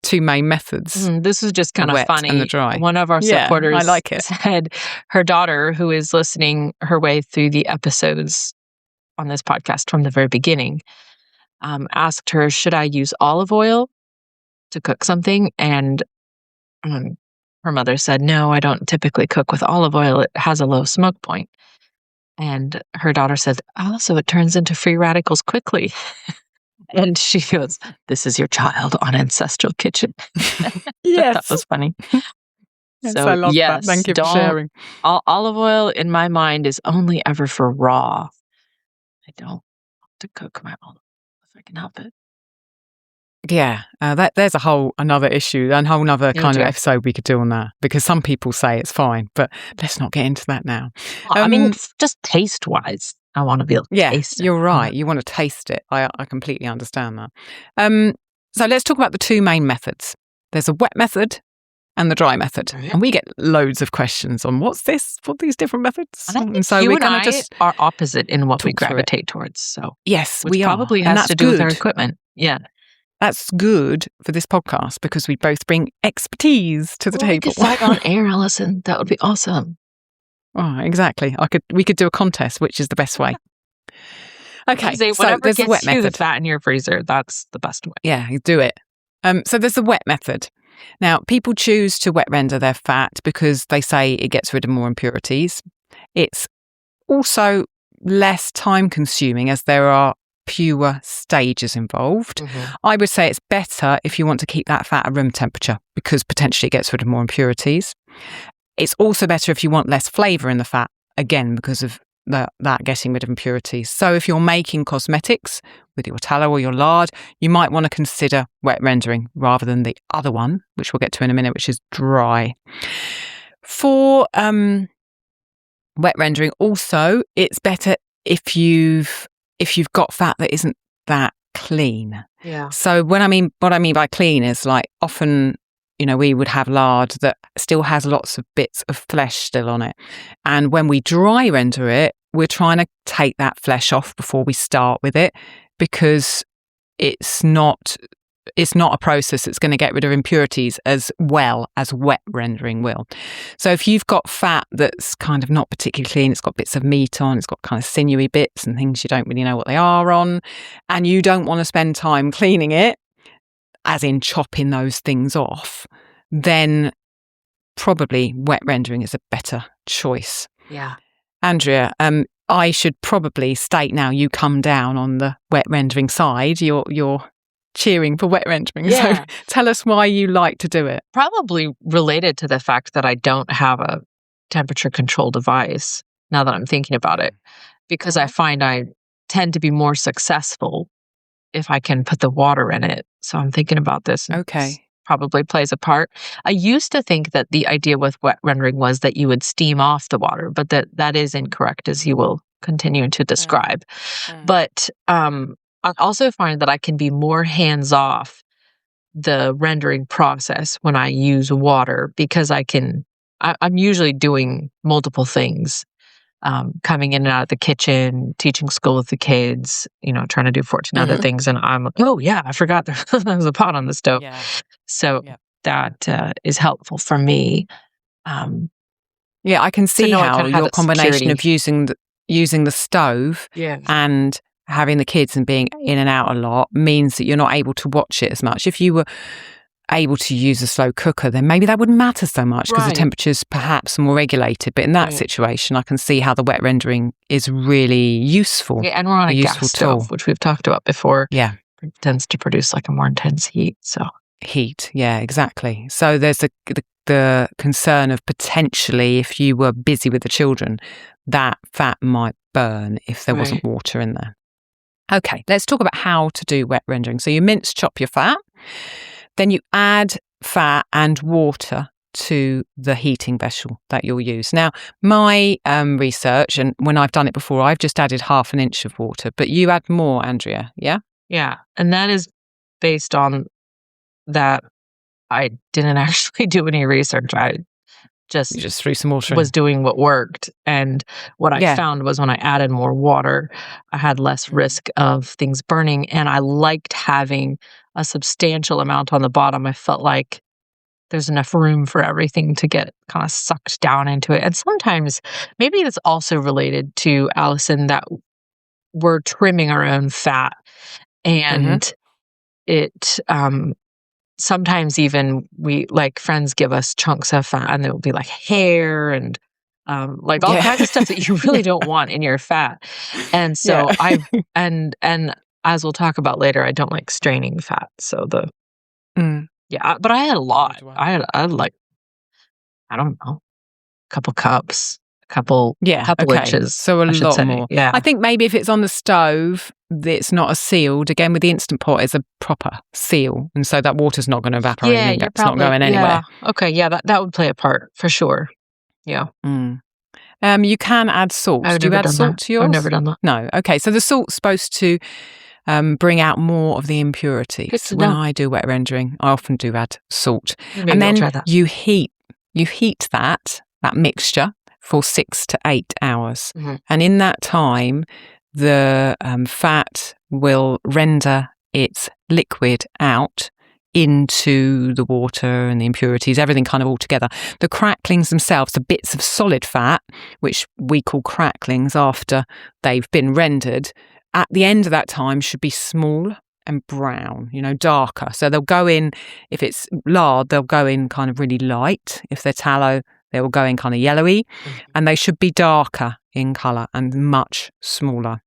S2: 2 main methods.
S3: This is just kind of funny.
S2: And the dry.
S3: One of our supporters
S2: I like it.
S3: said her daughter, who is listening her way through the episodes on this podcast from the very beginning, asked her, should I use olive oil to cook something? And her mother said, no, I don't typically cook with olive oil. It has a low smoke point. And her daughter said, oh, so it turns into free radicals quickly. And she goes, this is your child on Ancestral Kitchen.
S2: Yes.
S3: That was funny.
S2: Yes, I love that. Thank you for sharing.
S3: Olive oil, in my mind, is only ever for raw. I don't want to cook my olive oil if I can help it.
S2: Yeah, there's a whole another issue, a whole other kind of episode we could do on that, because some people say it's fine, but let's not get into that now.
S3: I mean, just taste-wise, I want to be able to taste it.
S2: You're right. You want to taste it. I completely understand that. So let's talk about the 2 main methods. There's a wet method and the dry method. Mm-hmm. And we get loads of questions on what these different methods.
S3: And so you and I just are opposite in what we gravitate towards. So
S2: yes,
S3: we probably has to do with our equipment. Yeah.
S2: That's good for this podcast because we both bring expertise to the table.
S3: We could fight on air, Alison. That would be awesome.
S2: Oh, exactly. We could do a contest, which is the best way. Okay,
S3: so there's the wet method. The fat in your freezer, that's the best way.
S2: Yeah, you do it. So there's the wet method. Now, people choose to wet render their fat because they say it gets rid of more impurities. It's also less time consuming as there are fewer stages involved. Mm-hmm. I would say it's better if you want to keep that fat at room temperature because potentially it gets rid of more impurities. It's also better if you want less flavour in the fat, again, because of that getting rid of impurities. So if you're making cosmetics with your tallow or your lard, you might want to consider wet rendering rather than the other one, which we'll get to in a minute, which is dry. For wet rendering, also, it's better if you've got fat that isn't that clean.
S3: Yeah.
S2: So what I mean by clean is like often, we would have lard that still has lots of bits of flesh still on it. And when we dry render it, we're trying to take that flesh off before we start with it because it's not a process that's going to get rid of impurities as well as wet rendering will. So if you've got fat that's kind of not particularly clean, it's got bits of meat on, it's got kind of sinewy bits and things you don't really know what they are on, and you don't want to spend time cleaning it, as in chopping those things off, then probably wet rendering is a better choice.
S3: Yeah.
S2: Andrea, I should probably state now you come down on the wet rendering side. You're cheering for wet rendering.
S3: Yeah.
S2: So tell us why you like to do it.
S3: Probably related to the fact that I don't have a temperature control device now that I'm thinking about it, because I find I tend to be more successful if I can put the water in it. So I'm thinking about this.
S2: Okay.
S3: Probably plays a part. I used to think that the idea with wet rendering was that you would steam off the water, but that is incorrect, as you will continue to describe. But I also find that I can be more hands-off the rendering process when I use water because I'm usually doing multiple things coming in and out of the kitchen, teaching school with the kids, trying to do 14 other things. And I'm like, oh yeah, I forgot there was a pot on the stove. Yeah. So that is helpful for me.
S2: I can see how your combination of using the stove and having the kids and being in and out a lot means that you're not able to watch it as much. If you were able to use a slow cooker, then maybe that wouldn't matter so much because the temperature's perhaps more regulated. But in that situation, I can see how the wet rendering is really useful.
S3: Yeah, and we're on a gas stove, which we've talked about before.
S2: Yeah.
S3: It tends to produce like a more intense heat.
S2: Heat, yeah, exactly. So there's the concern of potentially, if you were busy with the children, that fat might burn if there wasn't water in there. Okay, let's talk about how to do wet rendering. So you mince chop your fat. Then you add fat and water to the heating vessel that you'll use. Now, my research, and when I've done it before, I've just added 1/2 inch of water, but you add more, Andrea, yeah?
S3: Yeah, and that is based on that I didn't actually do any research. I just
S2: threw some water
S3: was doing what worked. And what I found was when I added more water, I had less risk of things burning. And I liked having a substantial amount on the bottom. I felt like there's enough room for everything to get kind of sucked down into it. And sometimes maybe it's also related to, Allison, that we're trimming our own fat. And it sometimes even friends give us chunks of fat and it'll be like hair and all kinds of stuff that you really don't want in your fat. And so and as we'll talk about later, I don't like straining fat. So but I had a lot. I had like, I don't know, a couple cups. Couple inches.
S2: So a lot more. Yeah. I think maybe if it's on the stove, it's not as sealed. Again, with the Instant Pot, it's a proper seal. And so that water's not going to evaporate. It's not going anywhere.
S3: Yeah. Okay, yeah, that would play a part for sure. Yeah.
S2: You can add salt. Do you add salt to yours?
S3: I've never done that.
S2: No. Okay, so the salt's supposed to bring out more of the impurities. When I do wet rendering, I often do add salt.
S3: Maybe
S2: and then
S3: try that.
S2: you heat that mixture for 6 to 8 hours. And in that time, the fat will render its liquid out into the water and the impurities, everything kind of all together. The cracklings themselves, the bits of solid fat, which we call cracklings after they've been rendered, at the end of that time should be small and brown, darker. So they'll go in, if it's lard, they'll go in kind of really light. If they're tallow, they will go in kind of yellowy, and they should be darker in colour and much smaller.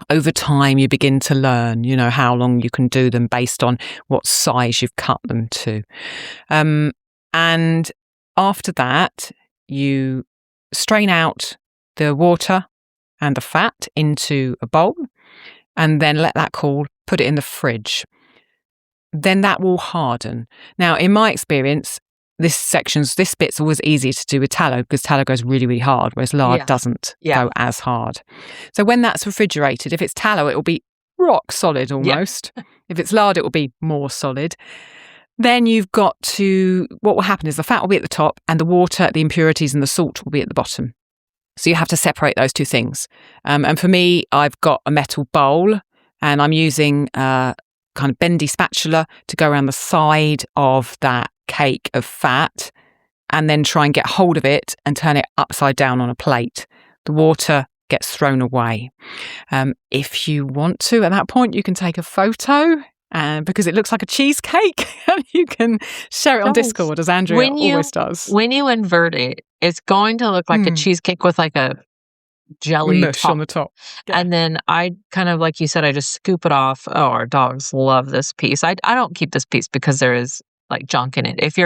S2: Over time, you begin to learn, how long you can do them based on what size you've cut them to. And after that, you strain out the water and the fat into a bowl and then let that cool, put it in the fridge. Then that will harden. Now, in my experience, this bit's always easier to do with tallow because tallow goes really, really hard, whereas lard doesn't go as hard. So when that's refrigerated, if it's tallow, it will be rock solid almost. If it's lard, it will be more solid. Then what will happen is the fat will be at the top and the water, the impurities and the salt will be at the bottom. So you have to separate those two things. And for me, I've got a metal bowl and I'm using a kind of bendy spatula to go around the side of that cake of fat and then try and get hold of it and turn it upside down on a plate. The water gets thrown away. If you want to, at that point, you can take a photo because it looks like a cheesecake and you can share it on Discord, as Andrea always does.
S3: When you invert it, it's going to look like a cheesecake with like a jelly
S2: mush
S3: top.
S2: On the top. Yeah.
S3: And then I kind of, like you said, I just scoop it off. Oh, our dogs love this piece. I don't keep this piece because there is like junk in it. If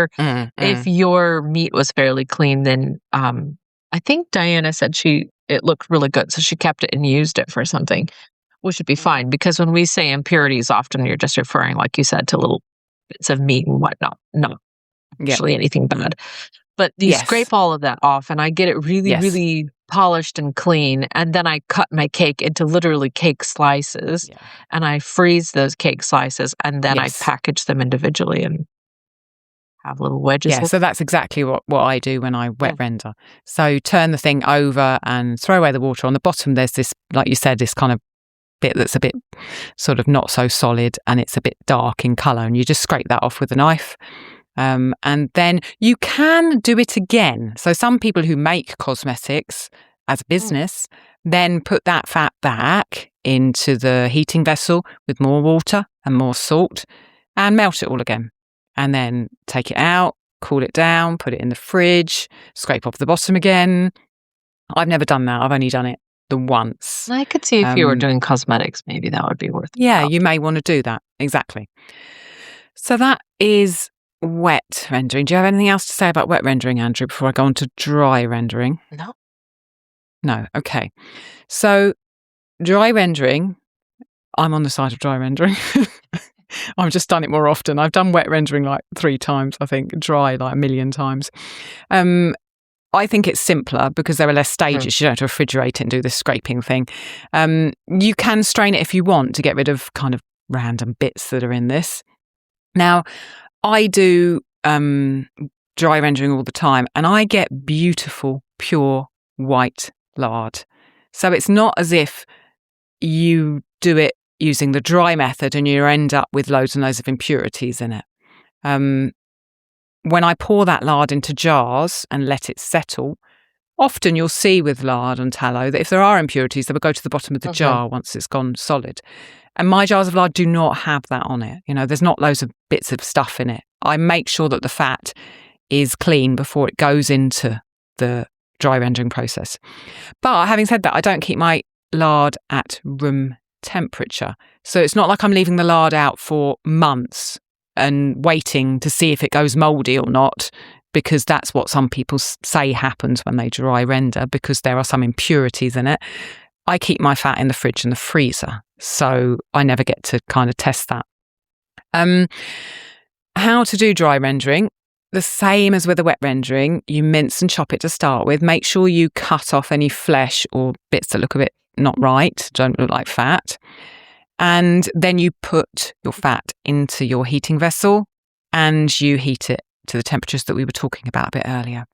S3: your meat was fairly clean, then I think Diana said it looked really good, so she kept it and used it for something, which should be fine. Because when we say impurities, often you're just referring, like you said, to little bits of meat and whatnot, not actually anything bad. But you scrape all of that off, and I get it really, really polished and clean. And then I cut my cake into literally cake slices, and I freeze those cake slices, and then I package them individually and have little wedges.
S2: Yeah, so that's exactly what I do when I wet render. So turn the thing over and throw away the water. On the bottom, there's this, like you said, this kind of bit that's a bit sort of not so solid and it's a bit dark in colour, and you just scrape that off with a knife. And then you can do it again. So some people who make cosmetics as a business then put that fat back into the heating vessel with more water and more salt and melt it all again. And then take it out, cool it down, put it in the fridge, scrape off the bottom again. I've never done that. I've only done it the once.
S3: I could see if you were doing cosmetics, maybe that would be worth it.
S2: Yeah, you may want to do that. Exactly. So that is wet rendering. Do you have anything else to say about wet rendering, Andrew, before I go on to dry rendering? No. Okay. So dry rendering, I'm on the side of dry rendering. I've just done it more often. I've done wet rendering like 3 times, I think, dry like 1,000,000 times. I think it's simpler because there are less stages. You don't have to refrigerate it and do this scraping thing. You can strain it if you want to get rid of kind of random bits that are in this. Now, I do dry rendering all the time and I get beautiful, pure white lard. So it's not as if you do it using the dry method and you end up with loads and loads of impurities in it. When I pour that lard into jars and let it settle, often you'll see with lard and tallow that if there are impurities, they will go to the bottom of the jar once it's gone solid. And my jars of lard do not have that on it. You know, there's not loads of bits of stuff in it. I make sure that the fat is clean before it goes into the dry rendering process. But having said that, I don't keep my lard at room temperature. So it's not like I'm leaving the lard out for months and waiting to see if it goes mouldy or not, because that's what some people say happens when they dry render, because there are some impurities in it. I keep my fat in the fridge and the freezer, so I never get to kind of test that. How to do dry rendering? The same as with the wet rendering. You mince and chop it to start with. Make sure you cut off any flesh or bits that look a bit not right, don't look like fat. And then you put your fat into your heating vessel and you heat it to the temperatures that we were talking about a bit earlier.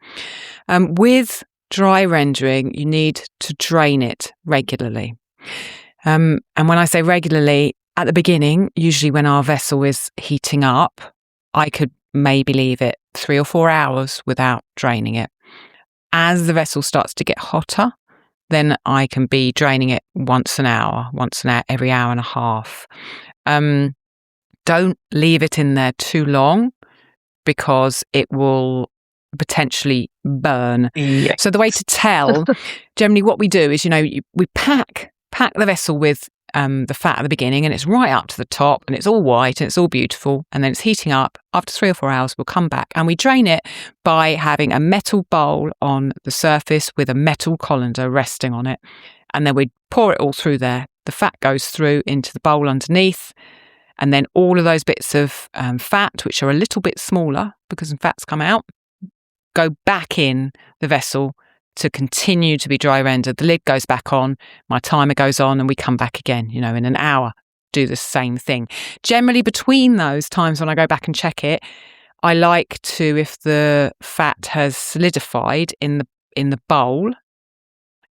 S2: With dry rendering, you need to drain it regularly. And when I say regularly, at the beginning, usually when our vessel is heating up, I could maybe leave it 3 or 4 hours without draining it. As the vessel starts to get hotter, then I can be draining it once an hour, every hour and a half. Don't leave it in there too long because it will potentially burn. Yes. So the way to tell, generally what we do is, we pack the vessel with the fat at the beginning, and it's right up to the top and it's all white and it's all beautiful, and then it's heating up. After 3 or 4 hours we'll come back and we drain it by having a metal bowl on the surface with a metal colander resting on it, and then we pour it all through there. The fat goes through into the bowl underneath, and then all of those bits of fat, which are a little bit smaller because the fats come out, go back in the vessel to continue to be dry rendered. The lid goes back on, my timer goes on, and we come back again, in an hour, do the same thing. Generally between those times when I go back and check it, I like to, if the fat has solidified in the bowl,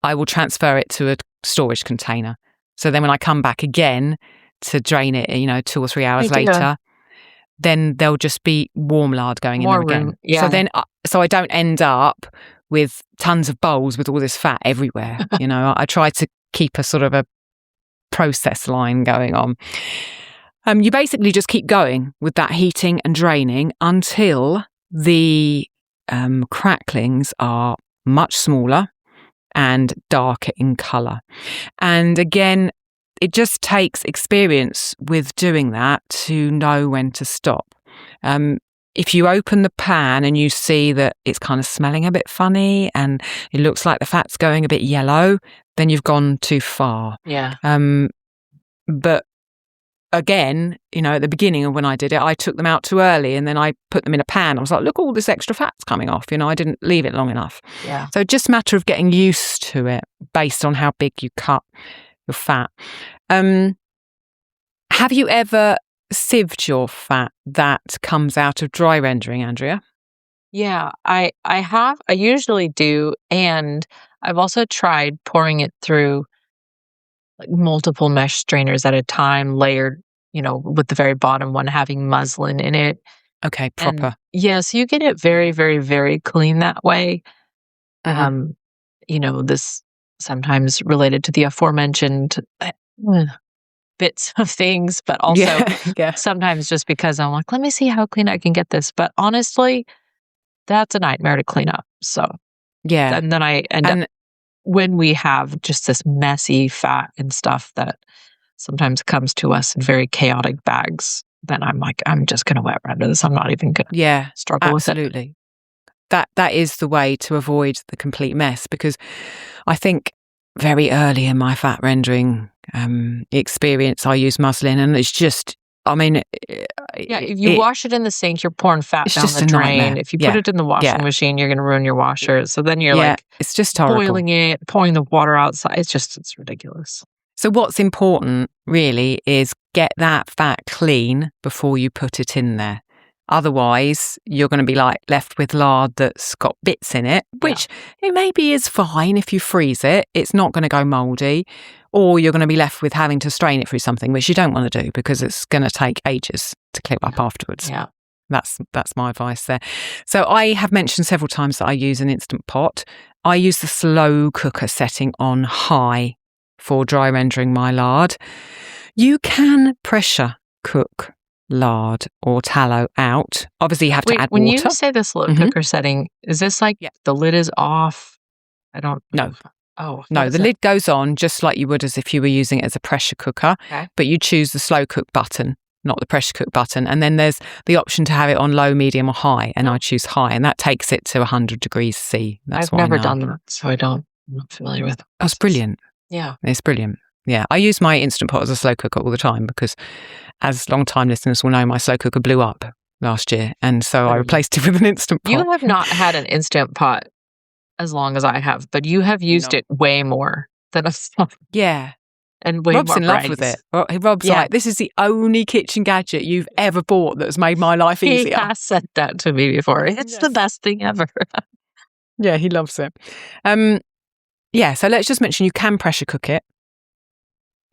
S2: I will transfer it to a storage container. So then when I come back again to drain it, 2 or 3 hours later, then there'll just be warm lard going in there again. Yeah. So I don't end up with tons of bowls with all this fat everywhere. I try to keep a sort of a process line going on. You basically just keep going with that heating and draining until the cracklings are much smaller and darker in colour. And again, it just takes experience with doing that to know when to stop. If you open the pan and you see that it's kind of smelling a bit funny and it looks like the fat's going a bit yellow, then you've gone too far.
S3: Yeah.
S2: But again, at the beginning of when I did it, I took them out too early and then I put them in a pan. I was like, look, all this extra fat's coming off. I didn't leave it long enough.
S3: Yeah.
S2: So it's just a matter of getting used to it based on how big you cut your fat. Have you ever sieved your fat that comes out of dry rendering, Andrea?
S3: Yeah, I have. I usually do. And I've also tried pouring it through like multiple mesh strainers at a time, layered, with the very bottom one having muslin in it.
S2: Okay, proper.
S3: Yes, you get it very, very, very clean that way. This sometimes related to the aforementioned bits of things, but also sometimes just because I'm like, let me see how clean I can get this. But honestly, that's a nightmare to clean up. So
S2: yeah,
S3: and then I end up when we have just this messy fat and stuff that sometimes comes to us in very chaotic bags, then I'm like, I'm just going to wet render this. I'm not even going to struggle with it.
S2: Absolutely. That is the way to avoid the complete mess, because I think very early in my fat rendering experience, I used muslin, and it's just,
S3: if you wash it in the sink, you're pouring fat down the drain.
S2: Nightmare.
S3: If you put it in the washing machine, you're going to ruin your washer. So then you're
S2: it's just horrible.
S3: Boiling it, pouring the water outside. It's ridiculous.
S2: So what's important really is get that fat clean before you put it in there. Otherwise, you're going to be left with lard that's got bits in it, which it maybe is fine if you freeze it. It's not going to go mouldy. Or you're going to be left with having to strain it through something, which you don't want to do because it's going to take ages to clear up afterwards.
S3: Yeah.
S2: That's my advice there. So I have mentioned several times that I use an Instant Pot. I use the slow cooker setting on high for dry rendering my lard. You can pressure cook lard or tallow out. Obviously, you have to add
S3: when
S2: water.
S3: You say the slow cooker setting, is this like the lid is off? I don't know.
S2: No, the lid goes on just like you would as if you were using it as a pressure cooker, but you choose the slow cook button, not the pressure cook button. And then there's the option to have it on low, medium or high, and I choose high, and that takes it to 100 degrees C.
S3: I've never done that, so I'm not familiar with it.
S2: That's brilliant.
S3: Yeah.
S2: It's brilliant. Yeah, I use my Instant Pot as a slow cooker all the time because, as long-time listeners will know, my slow cooker blew up last year, and so I replaced it with an Instant Pot.
S3: You have not had an Instant Pot as long as I have, but you have used it way more than us.
S2: Yeah.
S3: And way
S2: Rob's
S3: more
S2: in love with it. Rob's like, this is the only kitchen gadget you've ever bought that's made my life easier.
S3: He has said that to me before. It's the best thing ever.
S2: Yeah, he loves it. So let's just mention you can pressure cook it,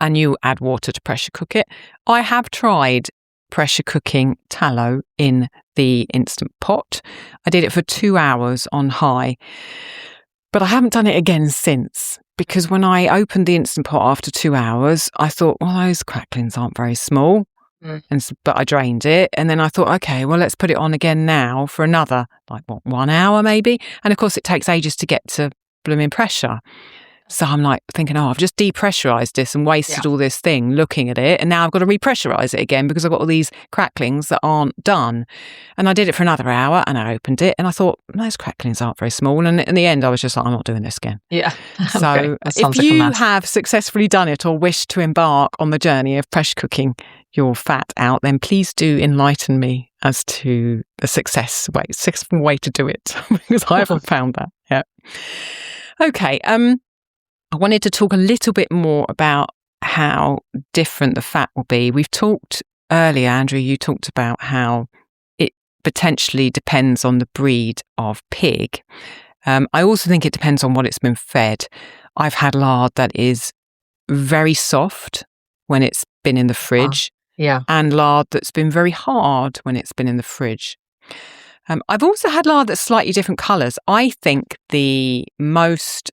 S2: and you add water to pressure cook it. I have tried pressure cooking tallow in the Instant Pot. I did it for 2 hours on high, but I haven't done it again since, because when I opened the Instant Pot after 2 hours, I thought, well, those cracklings aren't very small. But I drained it, and then I thought, okay, well, let's put it on again now for another 1 hour maybe. And of course, it takes ages to get to blooming pressure. So I'm like thinking, I've just depressurized this and wasted all this thing looking at it. And now I've got to repressurize it again because I've got all these cracklings that aren't done. And I did it for another hour, and I opened it and I thought, those cracklings aren't very small. And in the end, I was just like, I'm not doing this again.
S3: Yeah.
S2: So if you have successfully done it or wish to embark on the journey of pressure cooking your fat out, then please do enlighten me as to the successful way to do it, because I haven't found that yet. Okay. I wanted to talk a little bit more about how different the fat will be. We've talked earlier, Andrew, you talked about how it potentially depends on the breed of pig. I also think it depends on what it's been fed. I've had lard that is very soft when it's been in the fridge, and lard that's been very hard when it's been in the fridge. I've also had lard that's slightly different colours. I think the most...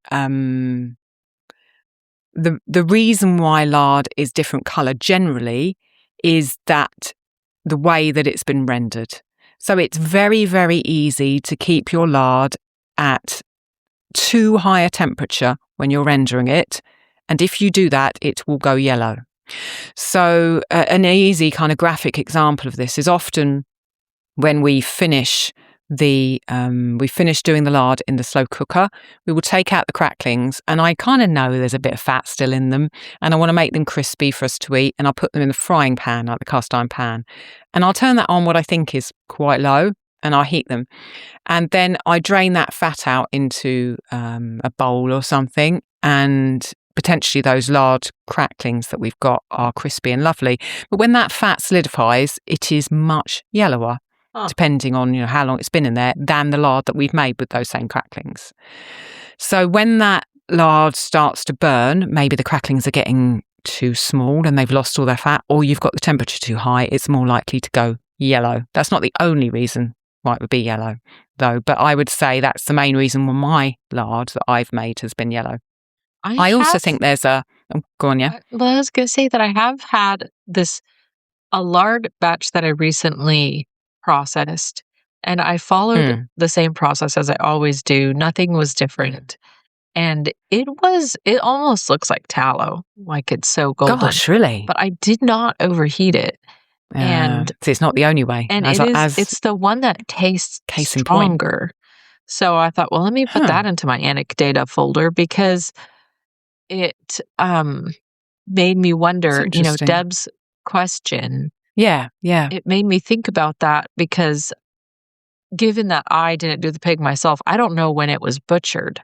S2: The reason why lard is different colour generally is that the way that it's been rendered. So it's very, very easy to keep your lard at too high a temperature when you're rendering it. And if you do that, it will go yellow. So an easy kind of graphic example of this is often when we finish doing the lard in the slow cooker, we will take out the cracklings, and I kind of know there's a bit of fat still in them, and I want to make them crispy for us to eat, and I'll put them in the frying pan, like the cast iron pan, and I'll turn that on what I think is quite low, and I'll heat them, and then I drain that fat out into a bowl or something, and potentially those large cracklings that we've got are crispy and lovely. But when that fat solidifies, it is much yellower, depending on how long it's been in there, than the lard that we've made with those same cracklings. So when that lard starts to burn, maybe the cracklings are getting too small and they've lost all their fat, or you've got the temperature too high, it's more likely to go yellow. That's not the only reason why it would be yellow, though, but I would say that's the main reason why my lard that I've made has been yellow. I also think there's a... Oh, go on, yeah?
S3: Well, I was going to say that I have had a lard batch that I recently processed, and I followed the same process as I always do. Nothing was different. And it almost looks like tallow, like it's so golden.
S2: Gosh, really?
S3: But I did not overheat it. And
S2: so it's not the only way.
S3: And it's the one that tastes stronger. So I thought, well, let me put that into my anecdata folder, because it made me wonder, Deb's question.
S2: Yeah.
S3: It made me think about that, because given that I didn't do the pig myself, I don't know when it was butchered.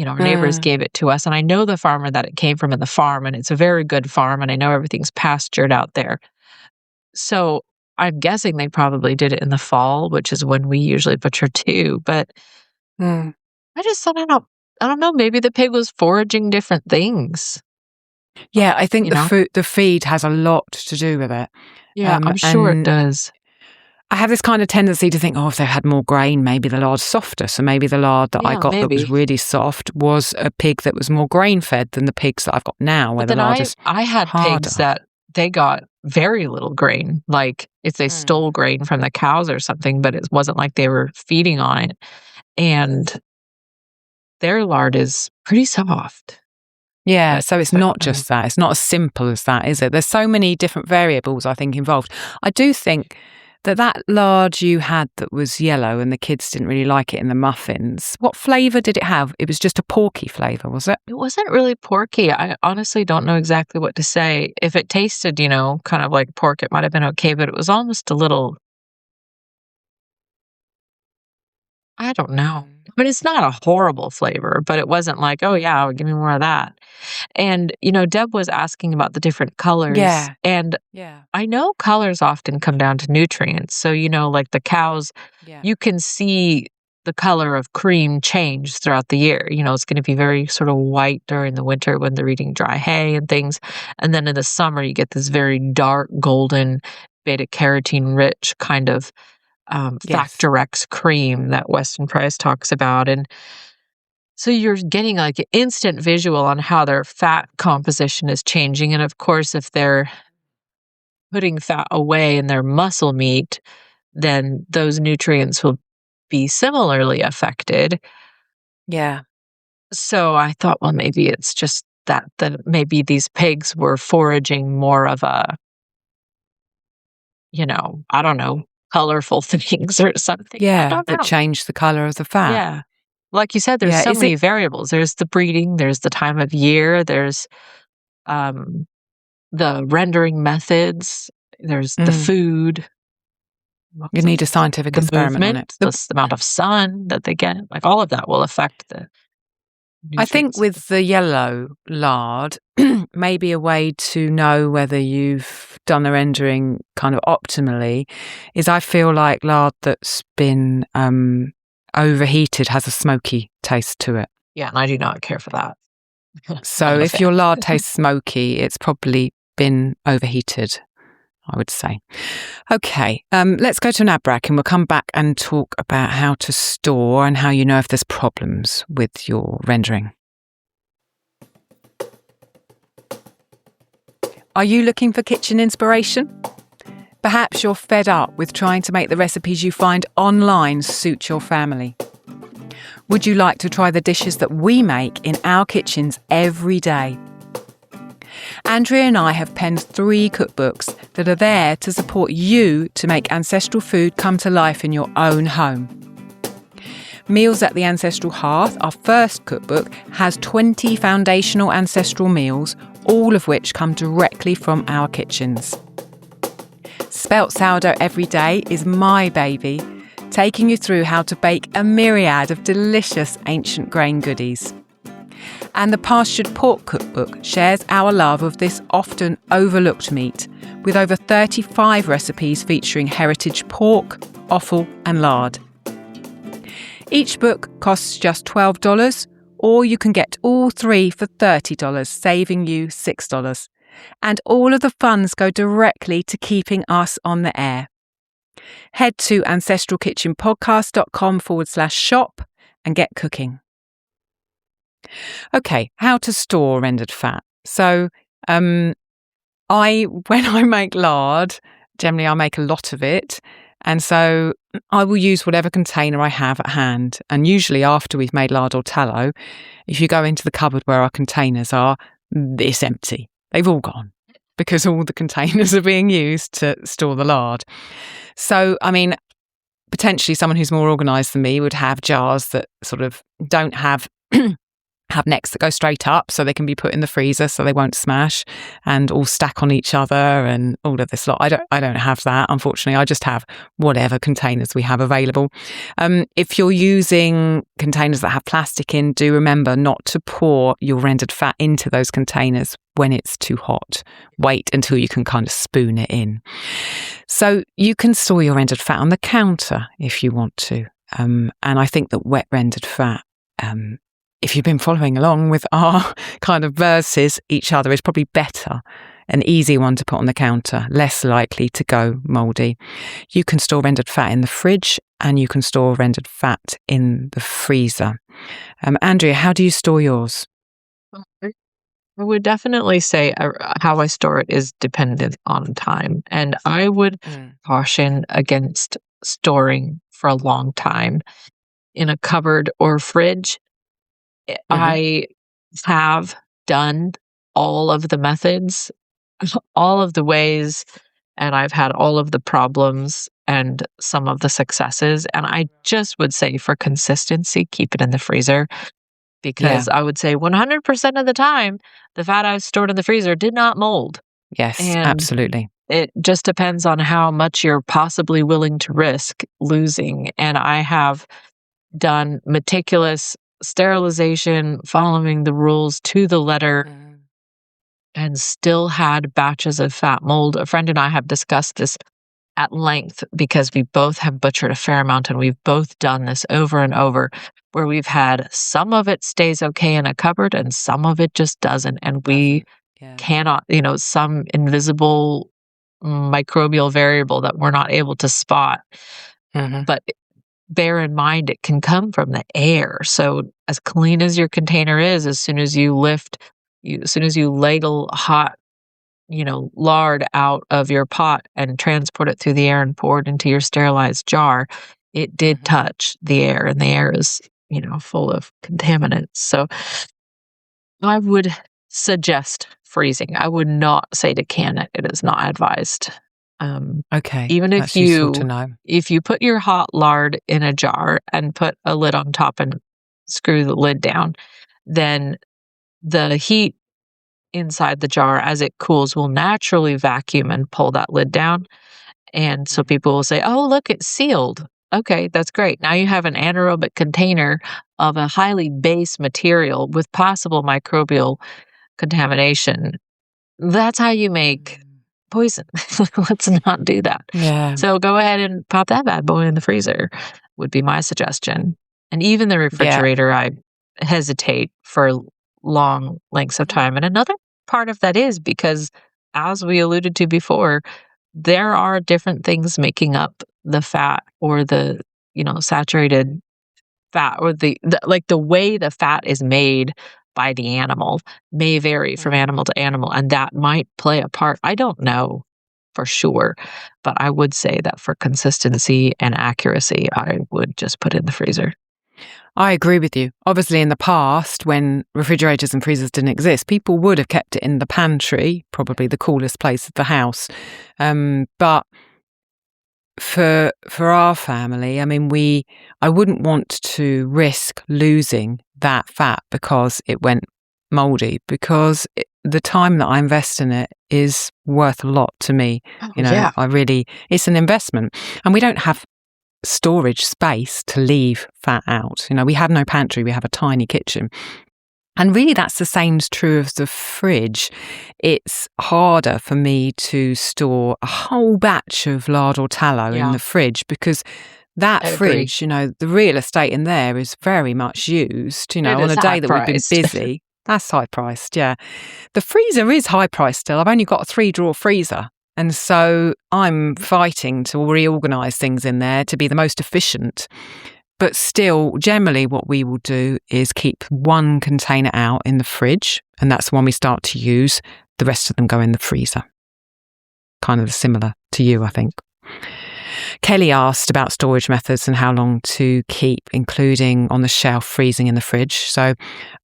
S3: Our neighbors gave it to us, and I know the farmer that it came from in the farm, and it's a very good farm, and I know everything's pastured out there. So I'm guessing they probably did it in the fall, which is when we usually butcher too. But I just thought, I don't know, maybe the pig was foraging different things.
S2: Yeah, I think the feed has a lot to do with it.
S3: Yeah, I'm sure it does.
S2: I have this kind of tendency to think, if they've had more grain, maybe the lard's softer. So maybe the lard that I got that was really soft was a pig that was more grain-fed than the pigs that I've got now, where the lard is
S3: I had
S2: harder.
S3: Pigs that they got very little grain, like if they stole grain from the cows or something, but it wasn't like they were feeding on it. And their lard is pretty soft.
S2: Yeah, so it's not just that. It's not as simple as that, is it? There's so many different variables, I think, involved. I do think that lard you had that was yellow and the kids didn't really like it in the muffins, what flavour did it have? It was just a porky flavour, was it?
S3: It wasn't really porky. I honestly don't know exactly what to say. If it tasted, kind of like pork, it might have been okay, but it was almost a little... I don't know. But it's not a horrible flavor, but it wasn't like, oh yeah, give me more of that. And, Deb was asking about the different colors.
S2: Yeah.
S3: And I know colors often come down to nutrients. So, like the cows, you can see the color of cream change throughout the year. It's going to be very sort of white during the winter when they're eating dry hay and things. And then in the summer, you get this very dark, golden, beta-carotene rich kind of Factor X cream that Weston Price talks about. And so you're getting like an instant visual on how their fat composition is changing. And of course, if they're putting fat away in their muscle meat, then those nutrients will be similarly affected.
S2: Yeah. So
S3: I thought, well, maybe it's just that maybe these pigs were foraging more of a, I don't know, colorful things or something.
S2: Yeah, that change the color of the fat.
S3: Yeah. Like you said, there's so many variables. There's the breeding, there's the time of year, there's the rendering methods, there's the food.
S2: You need a scientific experiment on it.
S3: The amount of sun that they get, like all of that will affect the nutrients.
S2: I think with the yellow lard, maybe a way to know whether you've done the rendering kind of optimally is I feel like lard that's been overheated has a smoky taste to it.
S3: Yeah, and I do not care for that.
S2: So if your lard tastes smoky, it's probably been overheated, I would say. Okay, let's go to an ad break and we'll come back and talk about how to store and how you know if there's problems with your rendering. Are you looking for kitchen inspiration? Perhaps you're fed up with trying to make the recipes you find online suit your family. Would you like to try the dishes that we make in our kitchens every day? Andrea and I have penned 3 cookbooks that are there to support you to make ancestral food come to life in your own home. Meals at the Ancestral Hearth, our first cookbook, has 20 foundational ancestral meals, all of which come directly from our kitchens. Spelt Sourdough Every Day is my baby, taking you through how to bake a myriad of delicious ancient grain goodies. And the Pastured Pork Cookbook shares our love of this often overlooked meat with over 35 recipes featuring heritage pork, offal and lard. Each book costs just $12, or you can get all 3 for $30, saving you $6. And all of the funds go directly to keeping us on the air. Head to ancestralkitchenpodcast.com/shop and get cooking. Okay, how to store rendered fat. So, when I make lard, generally I make a lot of it. And so I will use whatever container I have at hand. And usually after we've made lard or tallow, if you go into the cupboard where our containers are, it's empty. They've all gone because all the containers are being used to store the lard. So, I mean, potentially someone who's more organised than me would have jars that sort of don't have necks that go straight up so they can be put in the freezer so they won't smash and all stack on each other and all of this lot. I don't have that, unfortunately. I just have whatever containers we have available. If you're using containers that have plastic in, do remember not to pour your rendered fat into those containers when it's too hot. Wait until you can kind of spoon it in. So you can store your rendered fat on the counter if you want to. And I think that wet rendered fat, if you've been following along with our kind of versus each other, is probably better, an easy one to put on the counter, less likely to go mouldy. You can store rendered fat in the fridge and you can store rendered fat in the freezer. Andrea, how do you store yours?
S3: I would definitely say how I store it is dependent on time. And I would caution against storing for a long time in a cupboard or fridge. I have done all of the methods, all of the ways, and I've had all of the problems and some of the successes. And I just would say for consistency, keep it in the freezer, because I would say 100% of the time, the fat I stored in the freezer did not mold.
S2: Yes, absolutely.
S3: It just depends on how much you're possibly willing to risk losing. And I have done meticulous sterilization, following the rules to the letter, and still had batches of fat mold. A friend and I have discussed this at length because we both have butchered a fair amount and we've both done this over and over, where we've had some of it stays okay in a cupboard and some of it just doesn't. And we cannot, some invisible microbial variable that we're not able to spot. But bear in mind, it can come from the air. So as clean as your container is, as soon as you ladle hot, lard out of your pot and transport it through the air and pour it into your sterilized jar, it did touch the air, and the air is, full of contaminants. So I would suggest freezing. I would not say to can it. It is not advised.
S2: Okay.
S3: Even if you put your hot lard in a jar and put a lid on top and screw the lid down, then the heat inside the jar as it cools will naturally vacuum and pull that lid down. And so people will say, "Oh, look, it's sealed." Okay, that's great. Now you have an anaerobic container of a highly base material with possible microbial contamination. That's how you make poison. Let's not do that.
S2: Yeah.
S3: So go ahead and pop that bad boy in the freezer would be my suggestion. And even the refrigerator, I hesitate for long lengths of time. And another part of that is because, as we alluded to before, there are different things making up the fat or the, saturated fat, or the way the fat is made by the animal may vary from animal to animal, and that might play a part. I don't know for sure, but I would say that for consistency and accuracy, I would just put it in the freezer.
S2: I agree with you. Obviously, in the past, when refrigerators and freezers didn't exist, people would have kept it in the pantry, probably the coolest place of the house. But for our family, I wouldn't want to risk losing that fat because it went mouldy, because the time that I invest in it is worth a lot to me. It's an investment, and we don't have storage space to leave fat out. We have no pantry, we have a tiny kitchen. And really, that's the same true of the fridge. It's harder for me to store a whole batch of lard or tallow in the fridge because that fridge, the real estate in there is very much used, on a day that we've been busy. That's high priced, yeah. The freezer is high priced still. I've only got a 3-drawer freezer. And so I'm fighting to reorganise things in there to be the most efficient. But still, generally what we will do is keep one container out in the fridge, and that's the one we start to use. The rest of them go in the freezer. Kind of similar to you, I think. Kelly asked about storage methods and how long to keep, including on the shelf, freezing in the fridge. So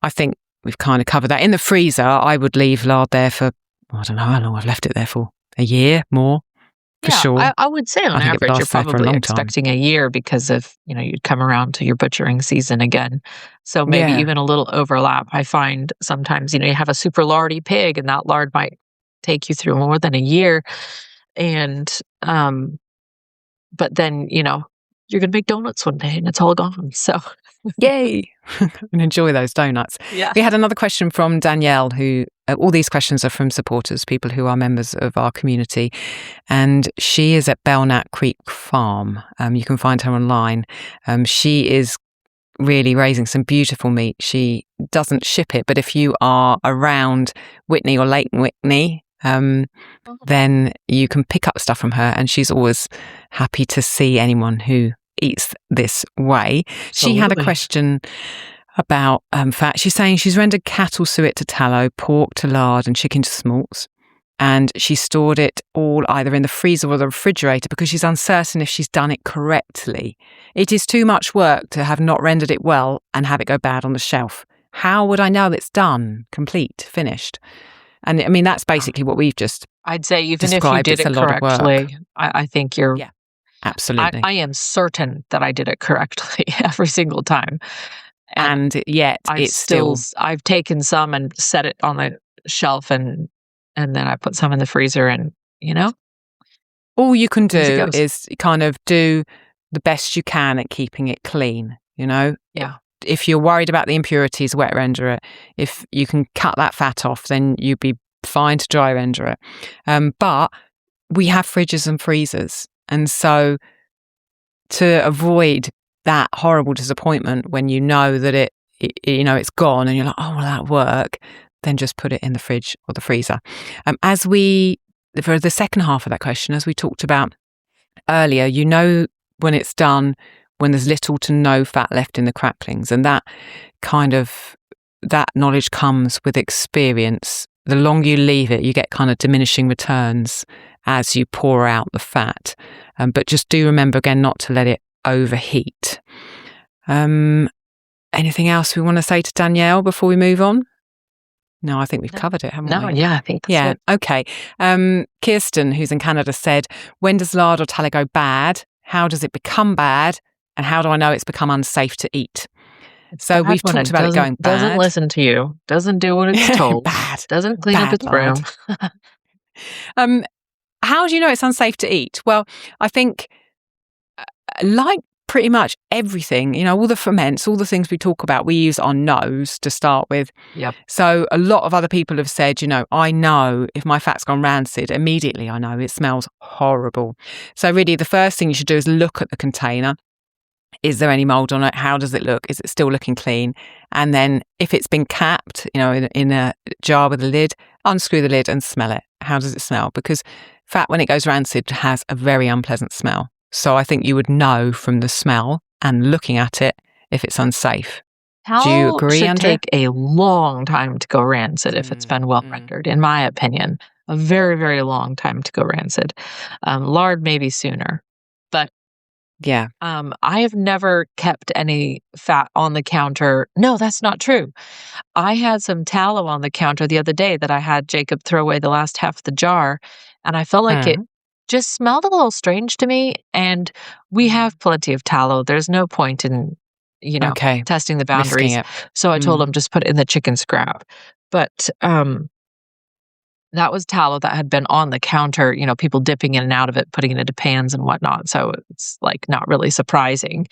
S2: I think we've kind of covered that. In the freezer, I would leave lard there for, I don't know how long I've left it there for. A year more, for sure.
S3: I would say on average you're probably expecting a year because of, you'd come around to your butchering season again. So maybe even a little overlap. I find sometimes, you have a super lardy pig and that lard might take you through more than a year. And, but then, you're going to make donuts one day and it's all gone. So
S2: yay. And enjoy those donuts.
S3: Yeah.
S2: We had another question from Danielle, who all these questions are from supporters, people who are members of our community. And she is at Belknap Creek Farm. You can find her online. She is really raising some beautiful meat. She doesn't ship it, but if you are around Whitney or Lake Whitney, then you can pick up stuff from her. And she's always happy to see anyone who eats this way. She had a question about fat. She's saying she's rendered cattle suet to tallow, pork to lard, and chicken to smolts. And she stored it all either in the freezer or the refrigerator because she's uncertain if she's done it correctly. It is too much work to have not rendered it well and have it go bad on the shelf. How would I know it's done, complete, finished? And I mean, that's basically what we've just
S3: I'd say even if you did it correctly, I think you're...
S2: Yeah, absolutely.
S3: I am certain that I did it correctly every single time.
S2: And yet it's still...
S3: I've taken some and set it on the shelf and then I put some in the freezer and,
S2: all you can do is kind of do the best you can at keeping it clean,
S3: Yeah.
S2: If you're worried about the impurities, wet render it. If you can cut that fat off, then you'd be fine to dry render it. But we have fridges and freezers. And so to avoid that horrible disappointment when you know that it's gone and you're like, oh, will that work? Then just put it in the fridge or the freezer. For the second half of that question, as we talked about earlier, when it's done, when there's little to no fat left in the cracklings. And that knowledge comes with experience. The longer you leave it, you get kind of diminishing returns as you pour out the fat. But just do remember again not to let it overheat. Anything else we want to say to Danielle before we move on? No, I think we've covered it, haven't we?
S3: Yeah, I think that's it.
S2: Okay. Kirsten, who's in Canada, said, when does lard or tallow go bad? How does it become bad? And how do I know it's become unsafe to eat? So we've talked about it going bad.
S3: Doesn't listen to you. Doesn't do what it's told.
S2: Bad.
S3: Doesn't clean up its room.
S2: How do you know it's unsafe to eat? Well, I think like pretty much everything, all the ferments, all the things we talk about, we use our nose to start with.
S3: Yep.
S2: So a lot of other people have said, I know if my fat's gone rancid, immediately I know it smells horrible. So really the first thing you should do is look at the container. Is there any mold on it? How does it look? Is it still looking clean? And then if it's been capped, in a jar with a lid, unscrew the lid and smell it. How does it smell? Because fat, when it goes rancid, has a very unpleasant smell. So I think you would know from the smell and looking at it if it's unsafe. Do you agree, Andrea?
S3: It should take a long time to go rancid if it's been well rendered, in my opinion. A very, very long time to go rancid. Lard maybe sooner. But
S2: yeah,
S3: I have never kept any fat on the counter. No, that's not true. I had some tallow on the counter the other day that I had Jacob throw away the last half of the jar, and I felt like it just smelled a little strange to me. And we have plenty of tallow. There's no point in, testing the boundaries. So I told him just put it in the chicken scrap. But that was tallow that had been on the counter, people dipping in and out of it, putting it into pans and whatnot. So it's like not really surprising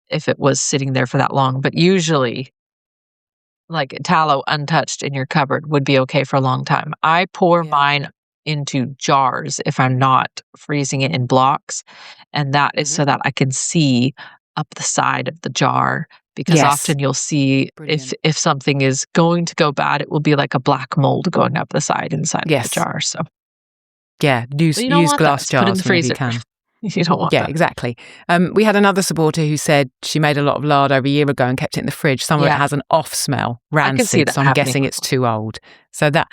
S3: if it was sitting there for that long. But usually like tallow untouched in your cupboard would be okay for a long time. I pour mine into jars if I'm not freezing it in blocks. And that is so that I can see up the side of the jar, because often you'll see if something is going to go bad, it will be like a black mold going up the side inside of the jar. So
S2: use glass jars
S3: put in the freezer.
S2: You can.
S3: You don't want that.
S2: Yeah, exactly. We had another supporter who said she made a lot of lard over a year ago and kept it in the fridge. Some of it has an off smell, rancid,
S3: I can see that
S2: so I'm guessing it's too old. So that,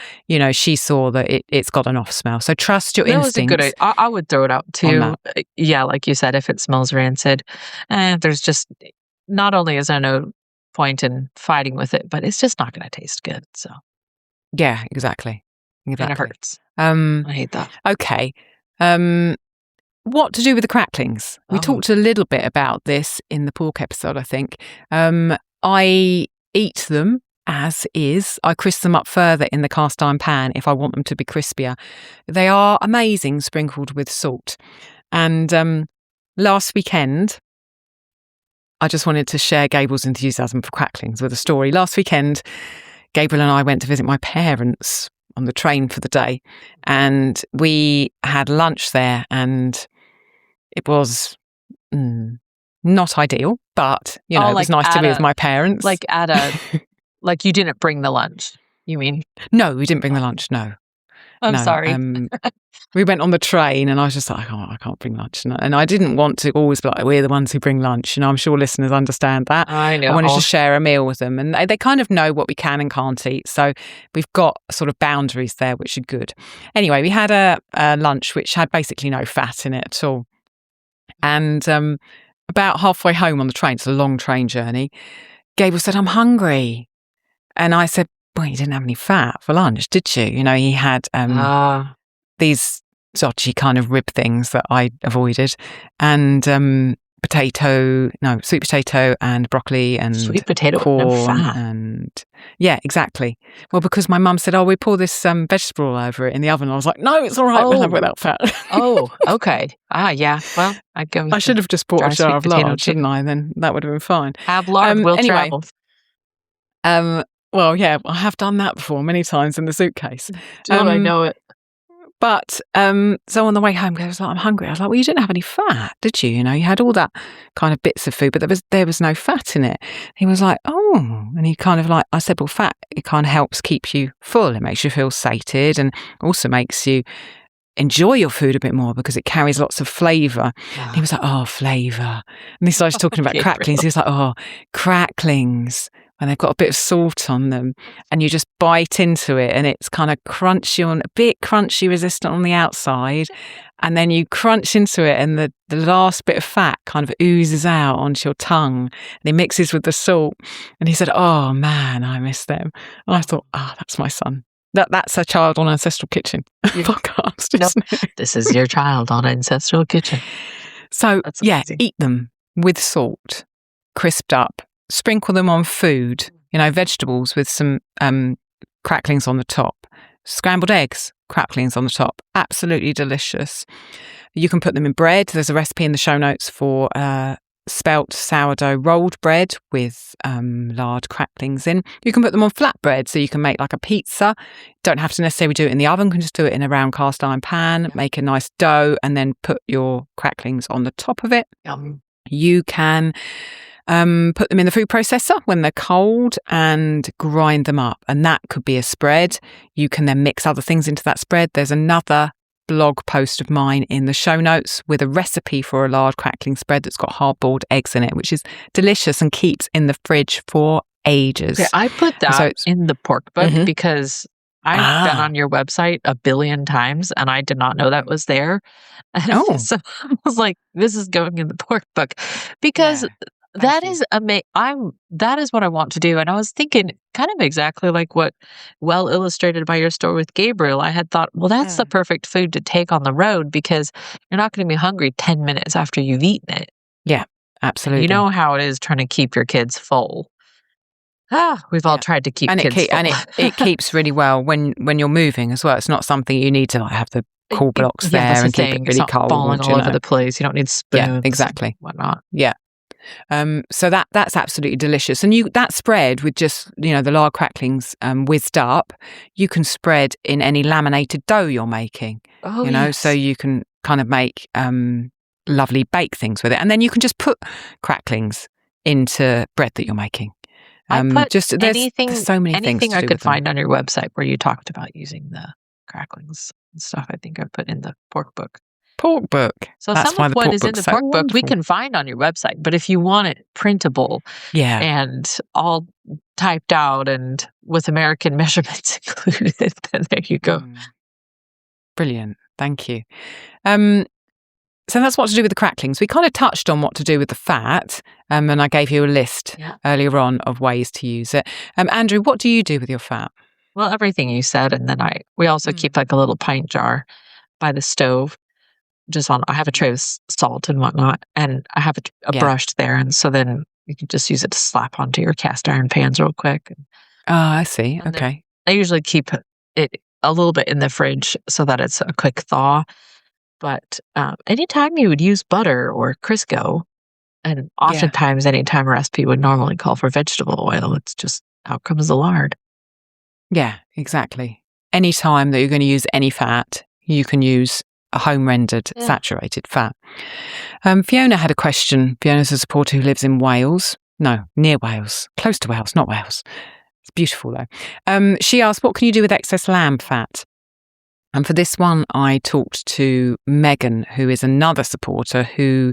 S2: she saw that it's got an off smell. So trust your instincts.
S3: I would throw it out too. Yeah, like you said, if it smells rancid. There's just, not only is there no point in fighting with it, but it's just not going to taste good. So
S2: yeah, exactly.
S3: And it hurts. I hate that.
S2: Okay. What to do with the cracklings? We talked a little bit about this in the pork episode, I think. I eat them as is. I crisp them up further in the cast iron pan if I want them to be crispier. They are amazing sprinkled with salt. And last weekend, I just wanted to share Gabriel's enthusiasm for cracklings with a story. Last weekend, Gabriel and I went to visit my parents on the train for the day, and we had lunch there, and it was not ideal, but it was nice to be with my parents.
S3: Like like you didn't bring the lunch, you mean?
S2: No, we didn't bring the lunch. No,
S3: I'm sorry.
S2: We went on the train, and I was just like, I can't bring lunch, and I didn't want to always be like, we're the ones who bring lunch. I'm sure listeners understand that.
S3: I know.
S2: I wanted to share a meal with them, and they kind of know what we can and can't eat. So we've got sort of boundaries there, which are good. Anyway, we had a lunch which had basically no fat in it at all. And about halfway home on the train, it's a long train journey, Gabriel said, I'm hungry. And I said, well, you didn't have any fat for lunch, did you? He had these dodgy kind of rib things that I avoided, and sweet potato and broccoli and
S3: sweet potato
S2: corn
S3: and fat.
S2: And yeah, exactly. Well, because my mum said, we pour this vegetable oil over it in the oven. I was like, no, it's all right. We'll have it without fat.
S3: Oh, okay. Yeah. Well, I
S2: should have just bought a jar of lard, shouldn't I? Then that would have been fine.
S3: Have lard, will travel.
S2: Well, yeah, I have done that before many times in the suitcase.
S3: I know it.
S2: But so on the way home, I was like, I'm hungry. I was like, well, you didn't have any fat, did you? You had all that kind of bits of food, but there was no fat in it. He was like, and he kind of I said, well, fat, it kind of helps keep you full. It makes you feel sated, and also makes you enjoy your food a bit more because it carries lots of flavour. And he was like, flavour. And he started talking about cracklings. He was like, cracklings. And they've got a bit of salt on them, and you just bite into it, and it's kind of crunchy a bit crunchy resistant on the outside, and then you crunch into it, and the last bit of fat kind of oozes out onto your tongue, and it mixes with the salt. And he said, oh man, I miss them. And I thought, that's my son. That's a child on Ancestral Kitchen podcast, isn't it?
S3: This is your child on Ancestral Kitchen.
S2: So eat them with salt, crisped up. Sprinkle them on food, vegetables with some cracklings on the top. Scrambled eggs, cracklings on the top. Absolutely delicious. You can put them in bread. There's a recipe in the show notes for spelt sourdough rolled bread with lard cracklings in. You can put them on flatbread, so you can make like a pizza. Don't have to necessarily do it in the oven. You can just do it in a round cast iron pan, make a nice dough, and then put your cracklings on the top of it.
S3: Yum.
S2: You can put them in the food processor when they're cold and grind them up. And that could be a spread. You can then mix other things into that spread. There's another blog post of mine in the show notes with a recipe for a lard crackling spread that's got hard-boiled eggs in it, which is delicious and keeps in the fridge for ages.
S3: Okay, I put that in the pork book because I've been on your website a billion times and I did not know that was there. And so I was like, this is going in the pork book because that is that is what I want to do. And I was thinking kind of exactly like what well illustrated by your story with Gabriel. I had thought, well, that's the perfect food to take on the road because you're not going to be hungry 10 minutes after you've eaten it.
S2: Yeah, absolutely.
S3: You know how it is trying to keep your kids full. We've all tried to keep kids full.
S2: And it keeps really well when you're moving as well. It's not something you need to have the cool blocks there and keep it really cold.
S3: Falling all over the place. You don't need spoons.
S2: Yeah, exactly.
S3: Whatnot.
S2: Yeah. So that's absolutely delicious. And that spread with just, the lard cracklings whizzed up, you can spread in any laminated dough you're making.
S3: Oh, yes.
S2: So you can kind of make lovely bake things with it. And then you can just put cracklings into bread that you're making.
S3: I put
S2: there's so many things
S3: anything
S2: to
S3: I
S2: do
S3: could
S2: with them.
S3: find on your website where you talked about using the cracklings and stuff. I think I put in the pork book.
S2: Pork book.
S3: So some of what is in the pork book we can find on your website. But if you want it printable and all typed out and with American measurements included, then there you go.
S2: Brilliant. Thank you. So that's what to do with the cracklings. We kind of touched on what to do with the fat, and I gave you a list earlier on of ways to use it. Andrew, what do you do with your fat?
S3: Well, everything you said, and then we also keep like a little pint jar by the stove. I have a tray with salt and whatnot, and I have a brush there, and so then you can just use it to slap onto your cast iron pans real quick.
S2: Oh, I see. Okay.
S3: I usually keep it a little bit in the fridge so that it's a quick thaw. But anytime you would use butter or Crisco, and oftentimes anytime a recipe would normally call for vegetable oil, it's just out comes the lard.
S2: Yeah, exactly. Any time that you're going to use any fat, you can use a home-rendered saturated fat. Fiona had a question. Fiona's a supporter who lives in Wales. No, near Wales. Close to Wales, not Wales. It's beautiful, though. She asked, what can you do with excess lamb fat? And for this one, I talked to Megan, who is another supporter who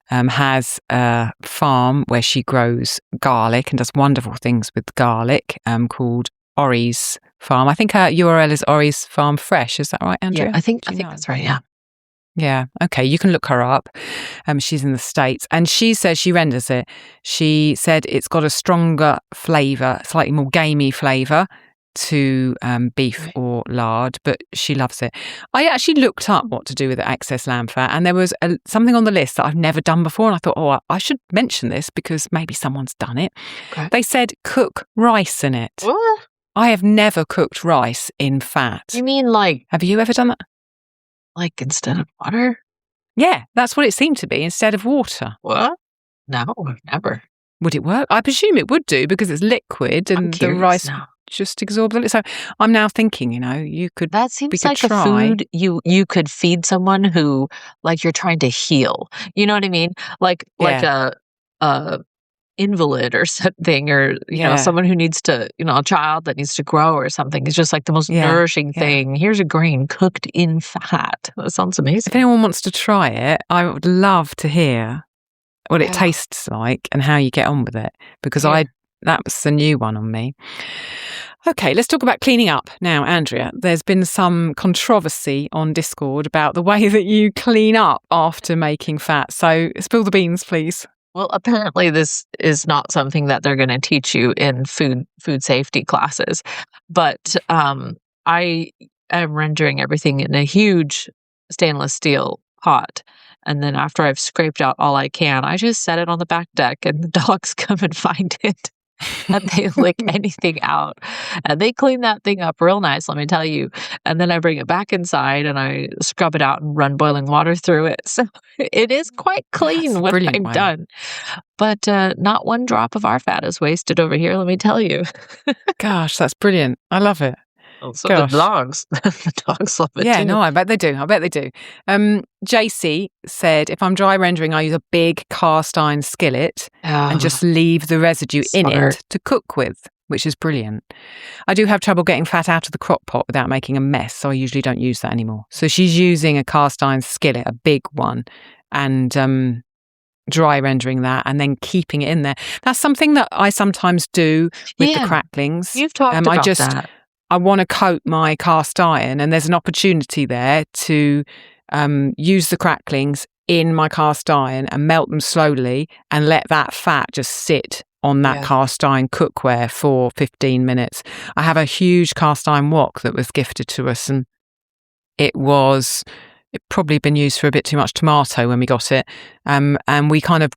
S2: has a farm where she grows garlic and does wonderful things with garlic called Ori's Farm. I think her URL is Ori's Farm Fresh. Is that right, Andrea?
S3: Yeah, I think that's right, yeah.
S2: Yeah, okay, you can look her up. She's in the States, and she says she renders it. She said it's got a stronger flavour, slightly more gamey flavour to beef or lard, but she loves it. I actually looked up what to do with the excess lamb fat, and there was something on the list that I've never done before, and I thought, I should mention this because maybe someone's done it. Okay. They said cook rice in it.
S3: What?
S2: I have never cooked rice in fat.
S3: You mean like...
S2: Have you ever done that?
S3: Like instead of water?
S2: Yeah, that's what it seemed to be, instead of water.
S3: What? No, never.
S2: Would it work? I presume it would do because it's liquid and the rice just absorbs it. So I'm now thinking, you could...
S3: That seems like a food you could feed someone who, like, you're trying to heal. You know what I mean? Like a invalid or something, or someone who needs to, a child that needs to grow or something. It's just like the most nourishing thing. Here's a grain cooked in fat. That sounds amazing.
S2: If anyone wants to try it, I would love to hear what it tastes like and how you get on with it, because that was a new one on me. Okay, let's talk about cleaning up now, Andrea. There's been some controversy on Discord about the way that you clean up after making fat. So spill the beans, please.
S3: Well, apparently this is not something that they're going to teach you in food safety classes. But I am rendering everything in a huge stainless steel pot. And then after I've scraped out all I can, I just set it on the back deck and the dogs come and find it. And they lick anything out. And they clean that thing up real nice, let me tell you. And then I bring it back inside and I scrub it out and run boiling water through it. So it is quite clean when I'm done. But not one drop of our fat is wasted over here, let me tell you.
S2: Gosh, that's brilliant. I love it.
S3: So the dogs love it too.
S2: Yeah, no, I bet they do. JC said, if I'm dry rendering, I use a big cast iron skillet and just leave the residue in it to cook with, which is brilliant. I do have trouble getting fat out of the crock pot without making a mess, so I usually don't use that anymore. So she's using a cast iron skillet, a big one, and dry rendering that and then keeping it in there. That's something that I sometimes do with the cracklings.
S3: You've talked about that.
S2: I want to coat my cast iron, and there's an opportunity there to use the cracklings in my cast iron and melt them slowly and let that fat just sit on that cast iron cookware for 15 minutes. I have a huge cast iron wok that was gifted to us, and it probably been used for a bit too much tomato when we got it. And we kind of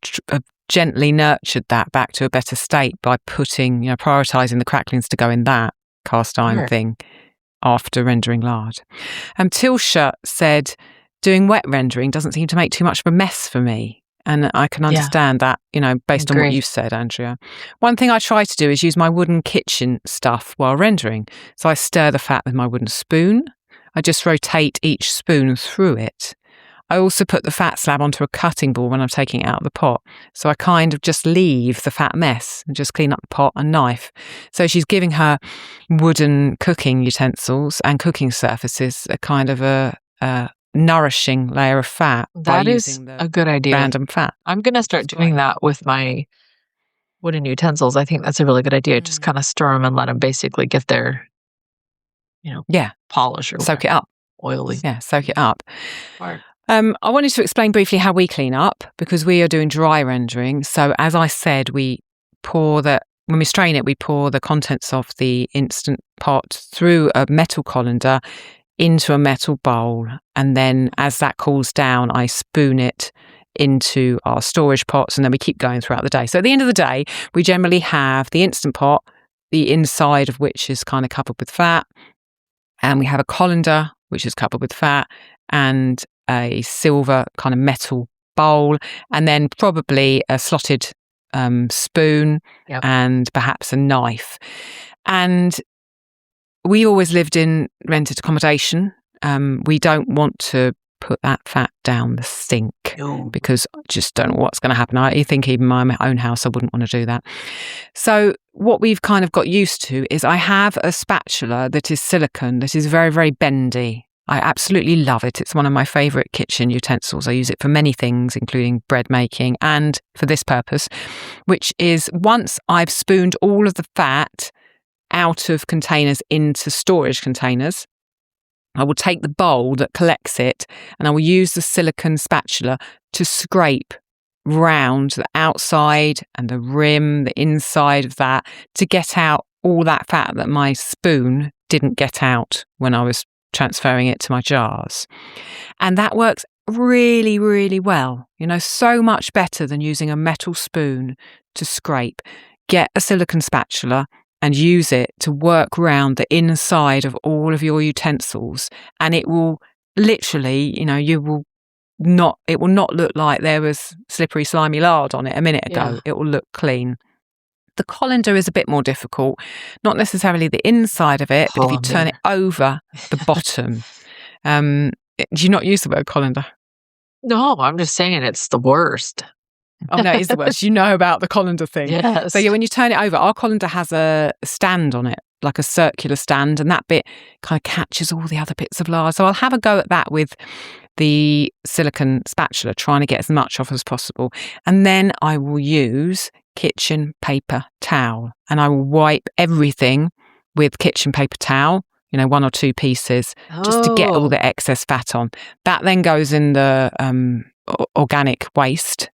S2: gently nurtured that back to a better state by putting, prioritising the cracklings to go in that cast iron thing after rendering lard. Tilsha said, doing wet rendering doesn't seem to make too much of a mess for me. And I can understand that, based on what you've said, Andrea. One thing I try to do is use my wooden kitchen stuff while rendering. So I stir the fat with my wooden spoon. I just rotate each spoon through it. I also put the fat slab onto a cutting board when I'm taking it out of the pot. So I kind of just leave the fat mess and just clean up the pot and knife. So she's giving her wooden cooking utensils and cooking surfaces a kind of a nourishing layer of fat.
S3: That is a good idea.
S2: Random fat.
S3: I'm going to start doing that with my wooden utensils. I think that's a really good idea. Just kind of stir them and let them basically get their, polish or
S2: soak it up.
S3: Oily.
S2: Yeah, soak it up.
S3: Smart.
S2: I wanted to explain briefly how we clean up because we are doing dry rendering. So as I said, when we strain it, we pour the contents of the Instant Pot through a metal colander into a metal bowl. And then as that cools down, I spoon it into our storage pots, and then we keep going throughout the day. So at the end of the day, we generally have the Instant Pot, the inside of which is kind of covered with fat. And we have a colander, which is covered with fat, and a silver kind of metal bowl, and then probably a slotted spoon and perhaps a knife. And we always lived in rented accommodation. We don't want to put that fat down the sink because I just don't know what's going to happen. I think even my own house, I wouldn't want to do that. So what we've kind of got used to is I have a spatula that is silicone, that is very, very bendy. I absolutely love it. It's one of my favourite kitchen utensils. I use it for many things, including bread making and for this purpose, which is once I've spooned all of the fat out of containers into storage containers, I will take the bowl that collects it and I will use the silicone spatula to scrape round the outside and the rim, the inside of that, to get out all that fat that my spoon didn't get out when I was transferring it to my jars. And that works really, really well. So much better than using a metal spoon to scrape. Get a silicone spatula and use it to work round the inside of all of your utensils. And it will literally, it will not look like there was slippery, slimy lard on it a minute ago. Yeah. It will look clean. The colander is a bit more difficult, not necessarily the inside of it, but if you turn it over the bottom. Do you not use the word colander?
S3: No, I'm just saying it's the worst.
S2: Oh, no, it is the worst. You know about the colander thing.
S3: Yes.
S2: So when you turn it over, our colander has a stand on it, like a circular stand, and that bit kind of catches all the other bits of lard. So I'll have a go at that with the silicone spatula, trying to get as much off as possible. And then I will use kitchen paper towel, and I will wipe everything with kitchen paper towel, 1 or 2 pieces, just to get all the excess fat on. That then goes in the organic waste,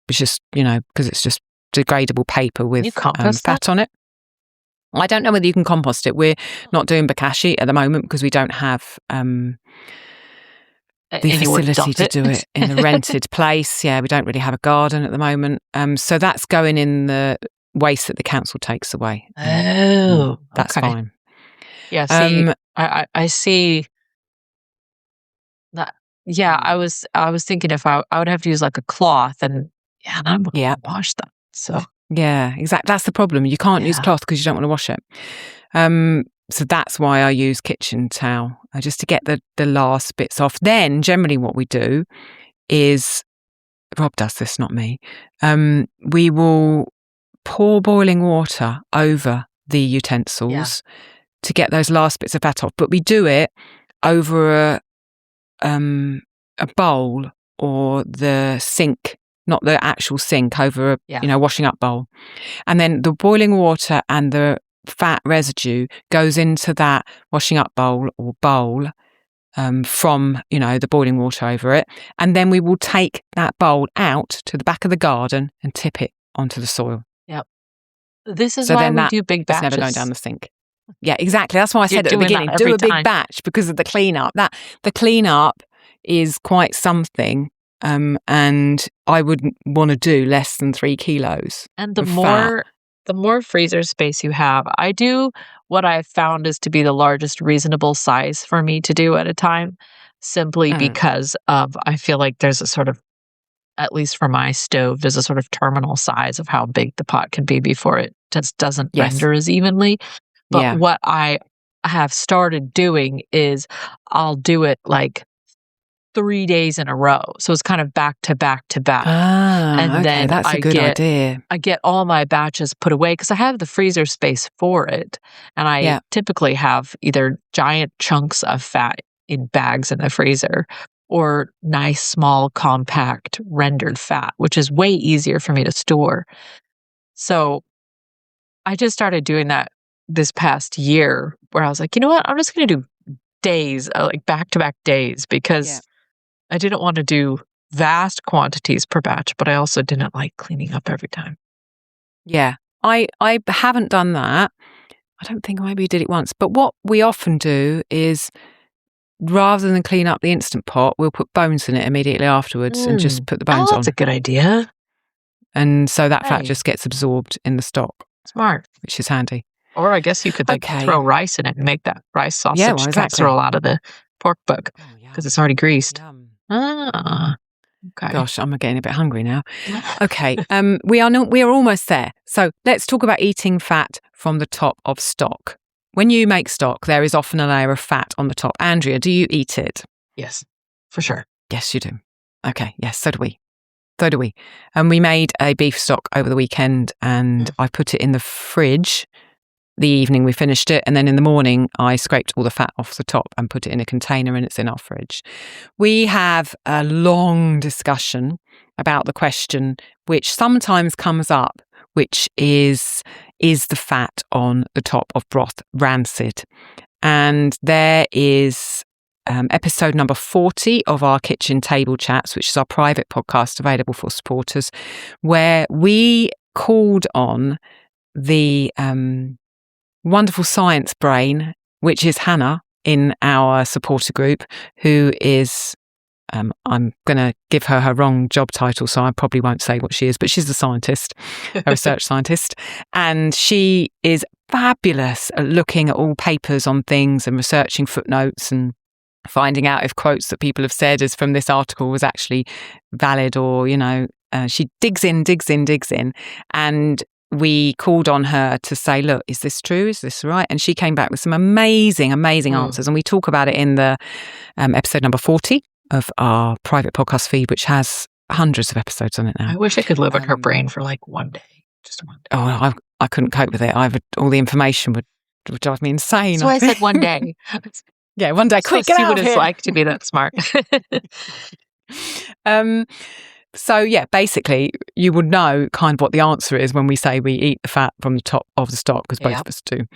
S2: which is, because it's just degradable paper with fat on it. I don't know whether you can compost it. We're not doing bokashi at the moment because we don't have the facility to do it in the rented place. Yeah, we don't really have a garden at the moment. So that's going in the waste that the council takes away.
S3: Oh,
S2: that's fine.
S3: Yeah, see, I see that. Yeah, I was thinking if I would have to use like a cloth, and I'm going to wash that. So
S2: yeah, exactly. That's the problem. You can't use cloth because you don't want to wash it. So that's why I use kitchen towel, just to get the last bits off. Then generally what we do is, Rob does this, not me, we will pour boiling water over the utensils to get those last bits of fat off. But we do it over a bowl or the sink, not the actual sink, over a washing up bowl. And then the boiling water and the fat residue goes into that washing up bowl or bowl from, the boiling water over it. And then we will take that bowl out to the back of the garden and tip it onto the soil.
S3: Yep. This is why we do big batches.
S2: It's never going down the sink. Yeah, exactly. That's why I said at the beginning, do a big batch because of the cleanup. The cleanup is quite something. And I wouldn't want to do less than 3 kilos.
S3: And the more freezer space you have, I do what I've found is to be the largest reasonable size for me to do at a time, simply because of, I feel like there's a sort of at least for my stove, there's a sort of terminal size of how big the pot can be before it just doesn't render as evenly. But what I have started doing is I'll do it like 3 days in a row. So it's kind of back to back to back.
S2: And then that's a good idea.
S3: I get all my batches put away because I have the freezer space for it. And I typically have either giant chunks of fat in bags in the freezer or nice, small, compact rendered fat, which is way easier for me to store. So I just started doing that this past year where I was like, you know what? I'm just going to do days, like back-to-back days, because I didn't want to do vast quantities per batch, but I also didn't like cleaning up every time.
S2: Yeah, I haven't done that. I don't think maybe we did it once. But what we often do is, rather than clean up the Instant Pot, we'll put bones in it immediately afterwards and just put the bones on.
S3: That's a good idea.
S2: And so that fat just gets absorbed in the stock.
S3: Smart.
S2: Which is handy.
S3: Or I guess you could throw rice in it and make that rice sausage casserole out of the pork buck because it's already greased. Okay.
S2: Gosh, I'm getting a bit hungry now. Okay, we are almost there. So let's talk about eating fat from the top of stock. When you make stock, there is often a layer of fat on the top. Andrea, do you eat it?
S3: Yes, for sure.
S2: Yes, you do. Okay, yes, so do we. So do we. And we made a beef stock over the weekend and I put it in the fridge the evening we finished it. And then in the morning, I scraped all the fat off the top and put it in a container and it's in our fridge. We have a long discussion about the question, which sometimes comes up, which is the fat on the top of broth rancid? And there is episode number 40 of our Kitchen Table Chats, which is our private podcast available for supporters, where we called on the wonderful science brain, which is Hannah in our supporter group, who is, I'm going to give her wrong job title, so I probably won't say what she is, but she's a scientist, a research scientist. And she is fabulous at looking at all papers on things and researching footnotes and finding out if quotes that people have said as from this article was actually valid or, she digs in. And we called on her to say, look, is this true? Is this right? And she came back with some amazing answers. And we talk about it in the episode number 40 of our private podcast feed, which has hundreds of episodes on it now.
S3: I wish I could live in her brain for like one day. Just one day.
S2: Oh, I couldn't cope with it. All the information would drive me insane.
S3: So I said one day.
S2: Yeah, one day. Quick, get
S3: see
S2: out
S3: what
S2: of
S3: it's
S2: here.
S3: like to be that smart.
S2: So yeah, basically, you would know kind of what the answer is when we say we eat the fat from the top of the stock, because both of us do.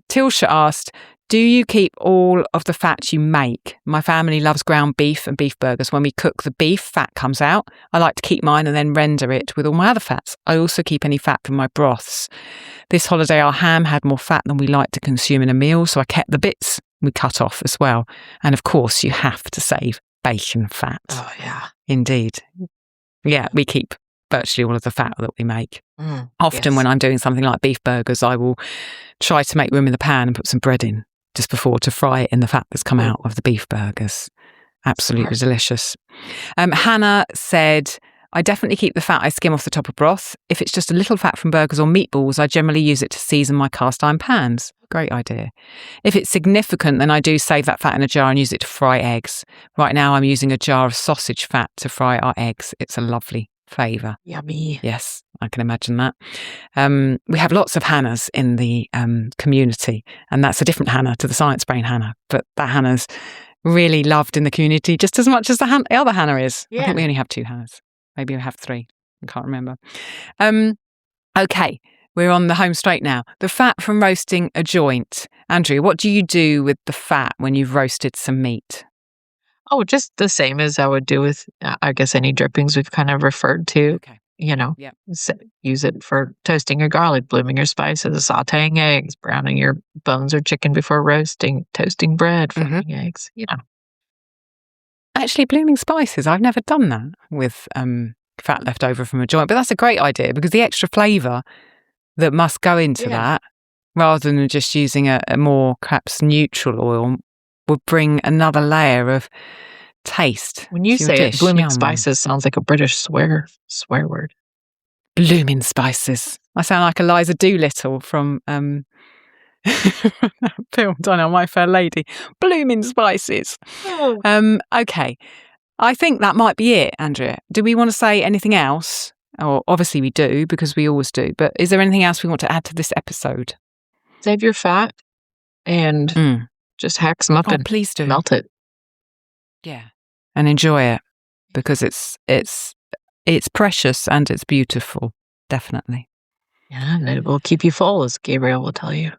S2: Tilsha asked, do you keep all of the fat you make? My family loves ground beef and beef burgers. When we cook the beef, fat comes out. I like to keep mine and then render it with all my other fats. I also keep any fat from my broths. This holiday, our ham had more fat than we like to consume in a meal, so I kept the bits we cut off as well. And of course, you have to save bacon fat.
S3: Oh, yeah.
S2: Indeed. Yeah, we keep virtually all of the fat that we make. Often when I'm doing something like beef burgers, I will try to make room in the pan and put some bread in just before to fry it in the fat that's come out of the beef burgers. Absolutely delicious. Hannah said, I definitely keep the fat I skim off the top of broth. If it's just a little fat from burgers or meatballs, I generally use it to season my cast iron pans. Great idea. If it's significant, then I do save that fat in a jar and use it to fry eggs. Right now, I'm using a jar of sausage fat to fry our eggs. It's a lovely flavour.
S3: Yummy.
S2: Yes, I can imagine that. We have lots of Hannahs in the community, and that's a different Hannah to the Science Brain Hannah, but that Hannah's really loved in the community just as much as the other Hannah is. Yeah. I think we only have 2 Hannahs. Maybe we have 3. I can't remember. Okay, we're on the home straight now. The fat from roasting a joint. Andrea, what do you do with the fat when you've roasted some meat?
S3: Oh, just the same as I would do with, I guess, any drippings we've kind of referred to.
S2: Okay.
S3: Use it for toasting your garlic, blooming your spices, sauteing eggs, browning your bones or chicken before roasting, toasting bread, frying eggs,
S2: Actually, blooming spices, I've never done that with fat left over from a joint, but that's a great idea because the extra flavour that must go into that, rather than just using a more perhaps neutral oil, would bring another layer of taste.
S3: When you
S2: to your
S3: say it,
S2: dish.
S3: blooming
S2: Yum.
S3: spices sounds like a British swear word.
S2: Blooming spices. I sound like Eliza Doolittle from that film, don't I? My Fair Lady. Blooming spices.
S3: Oh.
S2: Okay. I think that might be it, Andrea. Do we want to say anything else? Or obviously we do, because we always do. But is there anything else we want to add to this episode?
S3: Save your fat and just hack some up and
S2: please do.
S3: Melt it.
S2: Yeah. And enjoy it, because it's precious and it's beautiful. Definitely.
S3: Yeah, and it will keep you full, as Gabriel will tell you.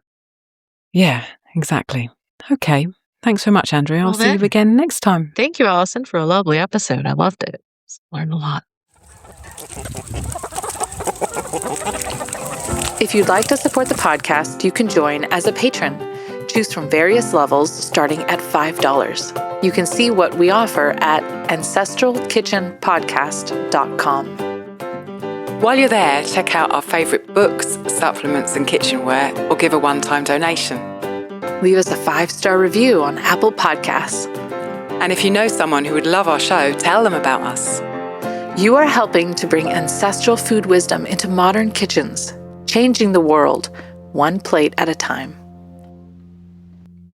S2: Yeah, exactly. Okay. Thanks so much, Andrea. I'll see you again next time.
S3: Thank you, Allison, for a lovely episode. I loved it. Learned a lot.
S4: If you'd like to support the podcast, you can join as a patron. Choose from various levels starting at $5. You can see what we offer at ancestralkitchenpodcast.com.
S1: While you're there, check out our favourite books, supplements and kitchenware, or give a one-time donation.
S4: Leave us a 5-star review on Apple Podcasts.
S1: And if you know someone who would love our show, tell them about us.
S4: You are helping to bring ancestral food wisdom into modern kitchens, changing the world one plate at a time.